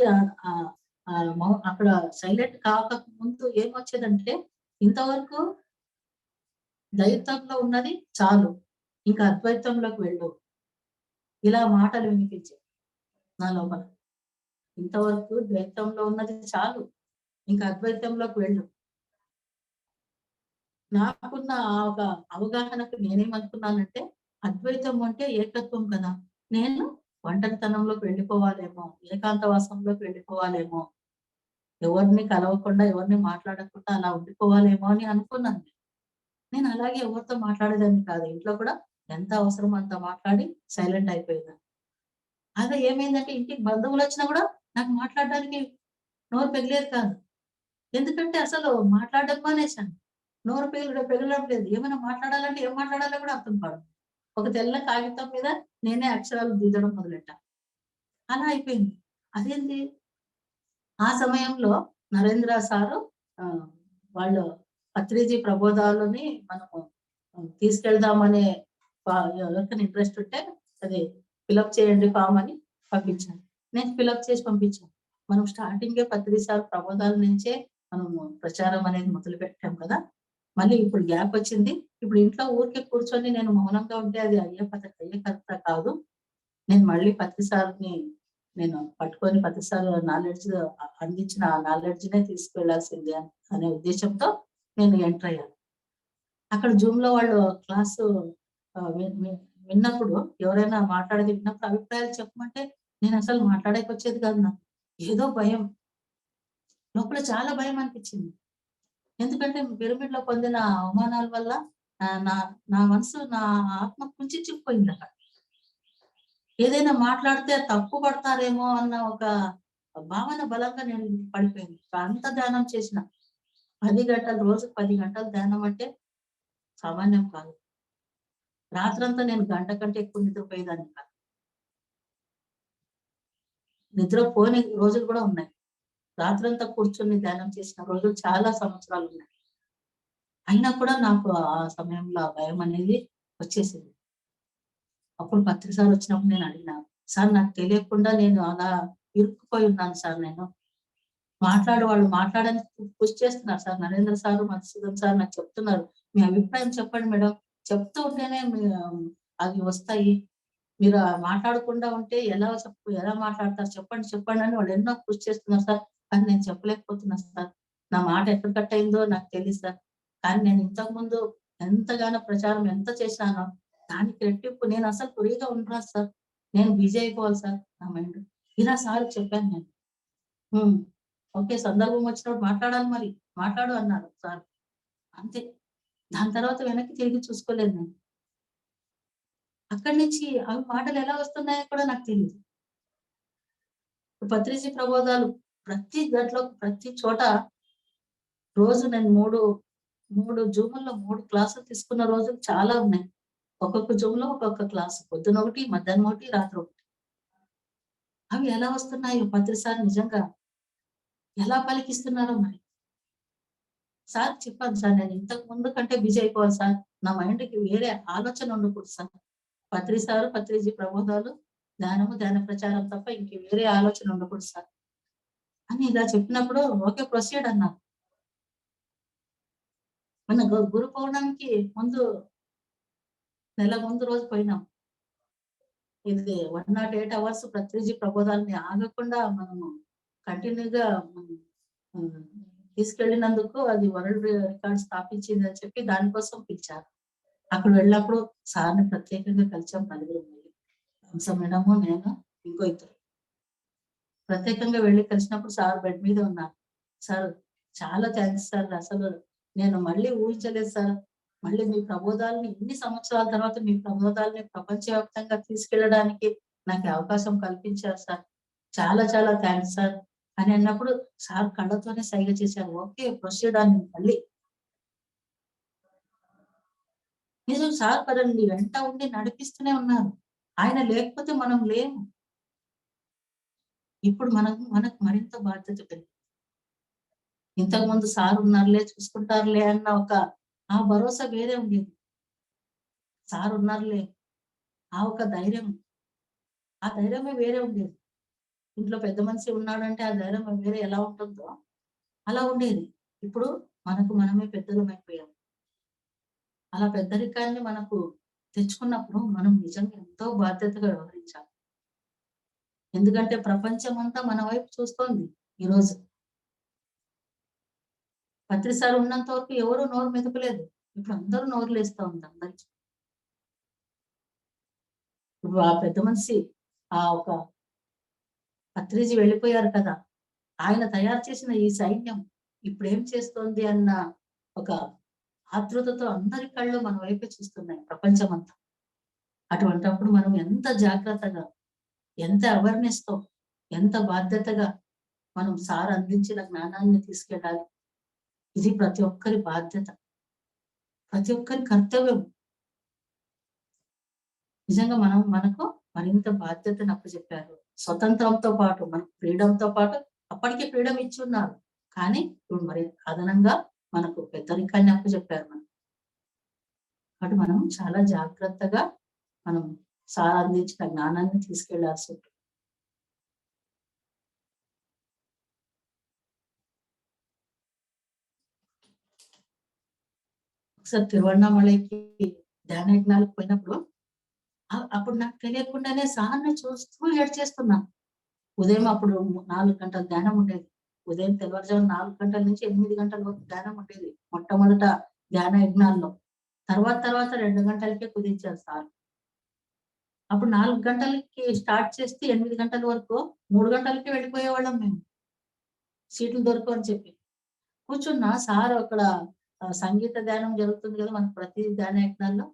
అక్కడ సైలెంట్ కాక ముందు ఏమొచ్చేదంటే, ఇంతవరకు ద్వైతంలో ఉన్నది చాలు, ఇంకా అద్వైతంలోకి వెళ్ళు, ఇలా మాటలు వినిపించాయి నా లోపల. ఇంతవరకు ద్వైతంలో ఉన్నది చాలు, ఇంకా అద్వైతంలోకి వెళ్ళు. నాకున్న ఒక అవగాహనకు నేనేమనుకున్నానంటే, అద్వైతం అంటే ఏకత్వం కదా, నేను ఒంటరితనంలోకి వెళ్ళిపోవాలేమో, ఏకాంతవాసంలోకి వెళ్ళిపోవాలేమో, ఎవరిని కలవకుండా ఎవరిని మాట్లాడకుండా అలా ఉండిపోవాలేమో అని అనుకున్నాను. నేను అలాగే ఎవరితో మాట్లాడేదాన్ని కాదు. ఇంట్లో కూడా ఎంత అవసరమో అంత మాట్లాడి సైలెంట్ అయిపోయేదాన్ని. అదే ఏమైందంటే, ఇంటికి బంధువులు వచ్చినా కూడా నాకు మాట్లాడడానికి నోరు పెగిలేది కాదు. ఎందుకంటే అసలు మాట్లాడడం మానేశాను. నోరు పెగలడం లేదు. ఏమైనా మాట్లాడాలంటే ఏం మాట్లాడాలో కూడా అర్థం కాదు. ఒక తెల్ల కాగితం మీద నేనే అక్షరాలు దిద్దడం మొదలెట్టా. అలా అయిపోయింది. అదేంటి, ఆ సమయంలో నరేంద్ర సారు వాళ్ళు పత్రిజీ ప్రబోధాలని మనము తీసుకెళ్దామనే ఎవరికైనా ఇంట్రెస్ట్ ఉంటే అది ఫిలప్ చేయండి ఫామ్ అని పంపించాను. నేను ఫిలప్ చేసి పంపించాను. మనం స్టార్టింగే పత్రిజీ సార్ ప్రబోధాల నుంచే మనము ప్రచారం అనేది మొదలు పెట్టాం కదా. మళ్ళీ ఇప్పుడు గ్యాప్ వచ్చింది. ఇప్పుడు ఇంట్లో ఊరికే కూర్చొని నేను మౌనంగా ఉంటే అది అయ్యే కథ కాదు. నేను మళ్ళీ పత్రి సార్‌ని నేను పట్టుకొని పత్రి సార్ నాలెడ్జ్ అందించిన ఆ నాలెడ్జ్‌నే తీసుకెళ్లాల్సిందే అనే ఉద్దేశంతో నేను ఎంటర్ అయ్యాను. అక్కడ జూమ్‌లో వాళ్ళు క్లాసు విన్నప్పుడు ఎవరైనా మాట్లాడేది విన్నప్పుడు అభిప్రాయాలు చెప్పమంటే నేను అసలు మాట్లాడేకొచ్చేది కాదు నాకు. ఏదో భయం. లోపల చాలా భయం అనిపించింది. ఎందుకంటే పిరమిడ్‌లో పొందిన అవమానాల వల్ల నా నా మనసు నా ఆత్మ కుంచించుకుపోయిందక్కడ. ఏదైనా మాట్లాడితే తప్పు పడతారేమో అన్న ఒక భావన బలంగా నేను పడిపోయింది. అంత ధ్యానం చేసిన 10 గంటలు రోజుకి 10 గంటలు ధ్యానం అంటే సామాన్యం కాదు. రాత్రంతా నేను గంట కంటే ఎక్కువ నిద్రపోయేదాన్ని కాదు. నిద్రపోని రోజులు కూడా ఉన్నాయి. రాత్రంతా కూర్చొని ధ్యానం చేసిన రోజులు చాలా సంవత్సరాలున్నాయి. అయినా కూడా నాకు ఆ సమయంలో ఆ భయం అనేది వచ్చేసింది. అప్పుడు పత్రి సార్ వచ్చినప్పుడు నేను అడిగినా, "సార్ నాకు తెలియకుండా నేను అలా ఇరుక్కుపోయి ఉన్నాను సార్ నేను. వాళ్ళు మాట్లాడడానికి పుష్ చేస్తున్నారు sir. Narendra sir, Madhusudan sir నాకు చెప్తున్నారు. మీ అభిప్రాయం చెప్పండి మేడం. చెప్తూ ఉంటేనే అవి వస్తాయి. మీరు మాట్లాడకుండా ఉంటే ఎలా మాట్లాడతారు చెప్పండి, చెప్పండి అని వాళ్ళు ఎన్నో పుష్ చేస్తున్నారు సార్. కానీ నేను చెప్పలేకపోతున్నా సార్. నా మాట ఎక్కడ కట్ అయిందో నాకు తెలీదు సార్. కానీ నేను ఇంతకుముందు ఎంతగానో ప్రచారం ఎంత చేశానో దానికి రెట్టింపు నేను అసలు ఫ్రీగా ఉండరాదు సార్. నేను బిజీ అయిపోవాలి సార్ నా మైండ్." ఇలా సార్‌కి చెప్పాను నేను. హ్మ్. ఓకే. సందర్భం వచ్చినప్పుడు మాట్లాడాలి మరి. మాట్లాడు అన్నారు సార్. అంతే. దాని తర్వాత వెనక్కి తిరిగి చూసుకోలేదు నేను. అక్కడి నుంచి అవి మాటలు ఎలా వస్తున్నాయో కూడా నాకు తెలీదు. పత్రిజీ ప్రబోధాలు ప్రతి దాంట్లో ప్రతి చోట రోజు నేను 3 జూముల్లో 3 క్లాసులు తీసుకున్న రోజులు చాలా ఉన్నాయి. ఒక్కొక్క జూమ్‌లో ఒక్కొక్క క్లాస్. పొద్దున ఒకటి, మధ్యాహ్నం ఒకటి, రాత్రి ఒకటి. అవి ఎలా వస్తున్నాయో పత్రి సార్ నిజంగా ఎలా పలికిస్తున్నారో మరి. సార్ చెప్పాను సార్ నేను ఇంతకు ముందు కంటే బిజీ అయిపోవాలి సార్. నా మైండ్‌కి వేరే ఆలోచన ఉండకూడదు సార్. పత్రి సారు, పత్రిజీ ప్రబోధాలు, ధ్యానము, ధ్యాన ప్రచారం తప్ప ఇంక వేరే ఆలోచన ఉండకూడదు సార్. అని ఇలా చెప్పినప్పుడు ఓకే ప్రొసీడ్ అన్నారు. మన గురు పౌర్ణమికి ముందు నెల ముందు రోజు పోయినాం. ఇది 108 అవర్స్ పత్రిజీ ప్రబోధాలని ఆగకుండా మనము కంటిన్యూగా హ్మ్. తీసుకెళ్ళినందుకు అది వరల్డ్ రికార్డ్ స్థాపించిందని చెప్పి దానికోసం పిలిచారు. అక్కడ వెళ్ళినప్పుడు సార్‌ని ప్రత్యేకంగా కలిసాం నలుగురం వెళ్లి. హంస మేడము, నేను, ఇంకో ఇద్దరు. ప్రత్యేకంగా వెళ్లి కలిసినప్పుడు సార్ బెడ్ మీద ఉన్నారు. "సార్ చాలా థాంక్స్ సార్. అసలు నేను మళ్ళీ ఊహించలేదు సార్. మళ్ళీ మీ ప్రబోధాలని ఇన్ని సంవత్సరాల తర్వాత మీ ప్రబోధాలని ప్రపంచవ్యాప్తంగా తీసుకెళ్ళడానికి నాకు అవకాశం కల్పించారు సార్. చాలా చాలా థాంక్స్ సార్" అని అన్నప్పుడు సార్ కళ్ళతోనే సైగ చేశారు. ఓకే. ప్రొసీడ్ అని మళ్ళీ. నిజం సార్ కదండీ! వెంట ఉండి నడిపిస్తూనే ఉన్నారు. ఆయన లేకపోతే మనం లేము. ఇప్పుడు మనకు మరింత బాధ్యత పెరిగింది. ఇంతకుముందు సార్ ఉన్నారులే, చూసుకుంటారులే అన్న ఆ భరోసా వేరే ఉండేది. సార్ ఉన్నారులే, ఆ ఒక ధైర్యం, ఆ ధైర్యమే వేరే ఉండేది. ఇంట్లో పెద్ద మనిషి ఉన్నాడంటే ఆ ధైర్యం వేరే ఎలా ఉంటుందో అలా ఉండేది. ఇప్పుడు మనకు మనమే పెద్దలమైపోయాం. అలా పెద్దరికాన్ని మనకు తెచ్చుకున్నప్పుడు మనం నిజంగా ఎంతో బాధ్యతగా వ్యవహరించాలి. ఎందుకంటే ప్రపంచమంతా మన వైపు చూస్తోంది ఈరోజు. పత్రి సార్ ఉన్నంత వరకు ఎవరు నోరు మెదపలేదు. ఇప్పుడు అందరూ నోరులేస్తా ఉంది అందరికి. ఇప్పుడు ఆ పెద్ద మనిషి ఆ ఒక పత్రిజీ వెళ్ళిపోయారు కదా! ఆయన తయారు చేసిన ఈ సైన్యం ఇప్పుడేం చేస్తోంది అన్న ఒక ఆతృతతో అందరి కళ్ళు మన వైపే చూస్తున్నాయి ప్రపంచమంతా. అటువంటప్పుడు మనం ఎంత జాగ్రత్తగా, ఎంత అవేర్‌నెస్‌తో, ఎంత బాధ్యతగా మనం సార్ అందించిన జ్ఞానాన్ని తీసుకెళ్ళాలి. ఇది ప్రతి ఒక్కరి బాధ్యత. ప్రతి ఒక్కరి కర్తవ్యం. నిజంగా మనకు మరింత బాధ్యతను అప్పజెప్పారు. స్వతంత్రంతో పాటు, మనకు ఫ్రీడమ్‌తో పాటు అప్పటికే ఫ్రీడమ్ ఇచ్చి ఉన్నారు. కానీ ఇప్పుడు మరి అదనంగా మనకు పెద్దరికాన్ని అప్పచెప్పారు మనం. కాబట్టి మనం చాలా జాగ్రత్తగా మనం సార్ అందించిన జ్ఞానాన్ని తీసుకెళ్లాల్సి ఉంటుంది. ఒకసారి తిరువణామలైకి ధ్యాన యజ్ఞాలకు పోయినప్పుడు అప్పుడు నాకు తెలియకుండానే సార్ని చూస్తూ ఏడ్చేస్తున్నా. ఉదయం అప్పుడు 4 గంటల ధ్యానం ఉండేది. ఉదయం తెల్లవారుజాము 4 గంటల నుంచి 8 గంటల వరకు ధ్యానం ఉండేది మొట్టమొదట ధ్యాన యజ్ఞాల్లో. తర్వాత 2 గంటలకే కుదించారు సార్. అప్పుడు 4 గంటలకి స్టార్ట్ చేస్తే 8 గంటల వరకు 3 గంటలకే వెళ్ళిపోయేవాళ్ళం మేము. సీట్లు దొరకవు అని చెప్పి. కూర్చున్నా సార్ అక్కడ సంగీత ధ్యానం జరుగుతుంది కదా మనకు ప్రతి ధ్యాన యజ్ఞాల్లో.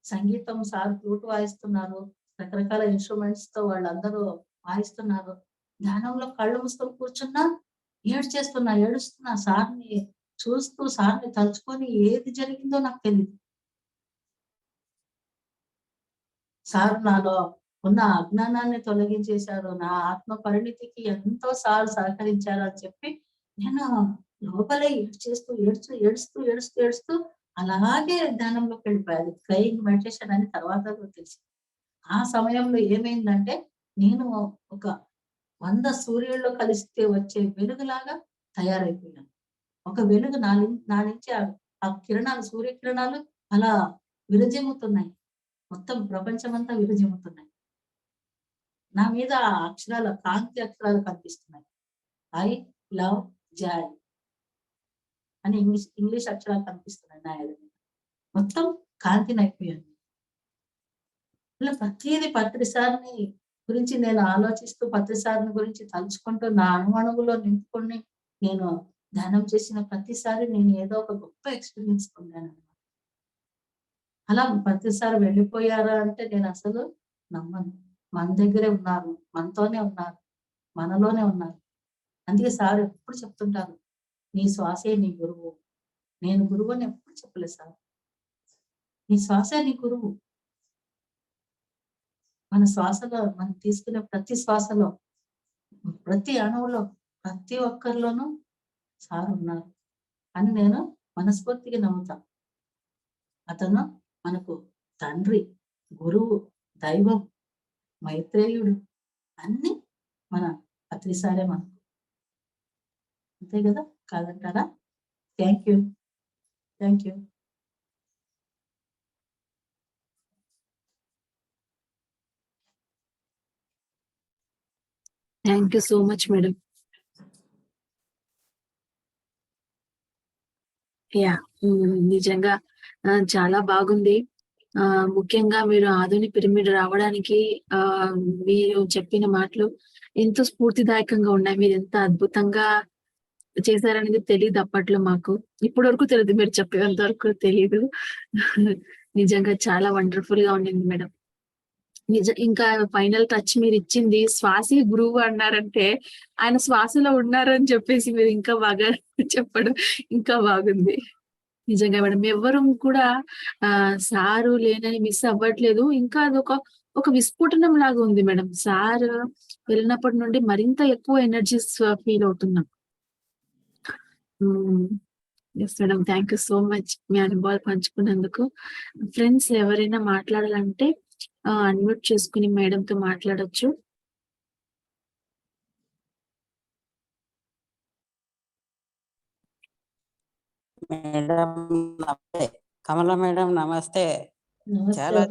సంగీతం సార్ ఫ్లూట్ వాయిస్తున్నారు. రకరకాల ఇన్స్ట్రుమెంట్స్ తో వాళ్ళందరూ వాయిస్తున్నారు. ధ్యానంలో కళ్ళు మూసుకొని కూర్చున్నా ఏడుస్తున్నా. సార్ని చూస్తూ సార్ని తలుచుకొని ఏది జరిగిందో నాకు తెలియదు. సార్ నాలో ఉన్న అజ్ఞానాన్ని తొలగించేశారు. నా ఆత్మ పరిణితికి ఎంతో సార్ సహకరించారు అని చెప్పి నేను లోపలే ఏడుస్తూ అలాగే ధ్యానంలోకి వెళ్ళిపోయాది. క్రయింగ్ మెడిటేషన్ అని తర్వాత తెలిసింది. ఆ సమయంలో ఏమైందంటే నేను ఒక 100 సూర్యుల్లో కలిస్తే వచ్చే వెలుగులాగా తయారైపోయాను. ఒక వెలుగు నా నుంచి ఆ కిరణాలు సూర్యకిరణాలు అలా విరజిమ్ముతున్నాయి. మొత్తం ప్రపంచమంతా విరజిమ్ముతున్నాయి. నా మీద ఆ అక్షరాలు కాంతి అక్షరాలు కనిపిస్తున్నాయి. ఐ లవ్ జాయ్ అని ఇంగ్లీష్ అక్షరాలు కనిపిస్తున్నాయి నా ఎదురు. మొత్తం కాంతినైపోయాను. ఇలా పత్రిసారిని గురించి నేను ఆలోచిస్తూ పత్రిసారిని గురించి తలుచుకుంటూ నా అణువులో నింపుకొని నేను ధ్యానం చేసిన ప్రతిసారి నేను ఏదో ఒక గొప్ప ఎక్స్పీరియన్స్ పొందాను. అలా ప్రతిసారి వెళ్ళిపోయారా అంటే నేను అసలు నమ్మను. మన దగ్గరే ఉన్నారు, మనతోనే ఉన్నారు, మనలోనే ఉన్నారు. అందుకే సార్ ఎప్పుడు చెప్తుంటారు, నీ శ్వాసే నీ గురువు. నేను గురువు అని ఎప్పుడు చెప్పలేదు సార్. నీ శ్వాసే నీ గురువు. మన శ్వాసలో మనం తీసుకునే ప్రతి శ్వాసలో ప్రతి అణువులో ప్రతి ఒక్కరిలోనూ సార్ ఉన్నారు అని నేను మనస్ఫూర్తిగా నమ్ముతా. అతను మనకు తండ్రి, గురువు, దైవం, మైత్రేయుడు అన్ని మన పత్రిసారే మనకు. అంతే కదా, కాదంటారా? Thank you. Thank you so much madam. Yeah, నిజంగా చాలా బాగుంది. ముఖ్యంగా మీరు ఆధునిక పిరమిడ్ రావడానికి మీరు చెప్పిన మాటలు ఎంతో స్ఫూర్తిదాయకంగా ఉన్నాయి. మీరు ఎంత అద్భుతంగా చేశారనేది తెలియదు అప్పట్లో మాకు. ఇప్పటి వరకు తెలియదు, మీరు చెప్పేంత వరకు తెలియదు. నిజంగా చాలా వండర్ఫుల్ గా ఉండింది మేడం. ఇంకా ఫైనల్ టచ్ మీరు ఇచ్చింది, శ్వాసే గురువు అన్నారంటే ఆయన శ్వాసలో ఉన్నారని చెప్పేసి మీరు ఇంకా బాగా చెప్పడం ఇంకా బాగుంది. నిజంగా మేడం, ఎవ్వరూ కూడా సారు లేనని మిస్ అవ్వట్లేదు. ఇంకా అదొక ఒక విస్ఫోటనం లాగా ఉంది మేడం. సార్ వెళ్ళినప్పటి నుండి మరింత ఎక్కువ ఎనర్జీస్ ఫీల్ అవుతున్నాం. Yes madam, thank you so much మీ అనుభవాలు పంచుకున్నందుకు. ఫ్రెండ్స్ ఎవరైనా మాట్లాడాలంటే అన్మ్యూట్ చేసుకుని మేడంతో మాట్లాడొచ్చు. మేడం నమస్తే. కమల మేడం నమస్తే. చాలా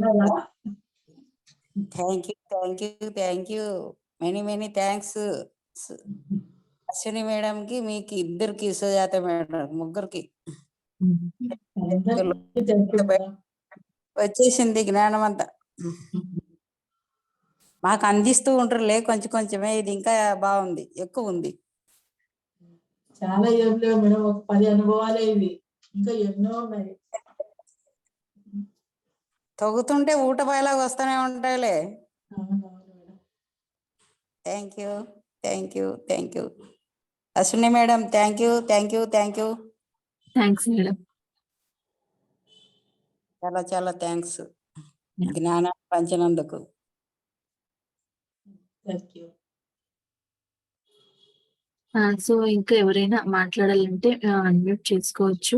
thank you many thanks. Ashwini madam కి, మీకు ఇద్దరికి, సుజాత మేడం ముగ్గురికి వచ్చేసింది జ్ఞానం అంతా. మాకు అందిస్తూ ఉంటారులే కొంచెమే, ఇది ఇంకా బాగుంది, ఎక్కువ ఉంది. చాలా ఏం లేవు మేడం, ఒక 10 అనుభవాలే ఇవి, ఇంకా ఎన్నో ఉన్నాయి. తొగుతుంటే ఊటపాయలాగా వస్తూనే ఉంటాయిలే. Thank you Ashwini madam. Thank you. Thanks madam. చాలా థ్యాంక్స్ జ్ఞానాన్ని పంచినందుకు. Thank you. సో ఇంకా ఎవరైనా మాట్లాడాలంటే అన్మ్యూట్ చేసుకోవచ్చు.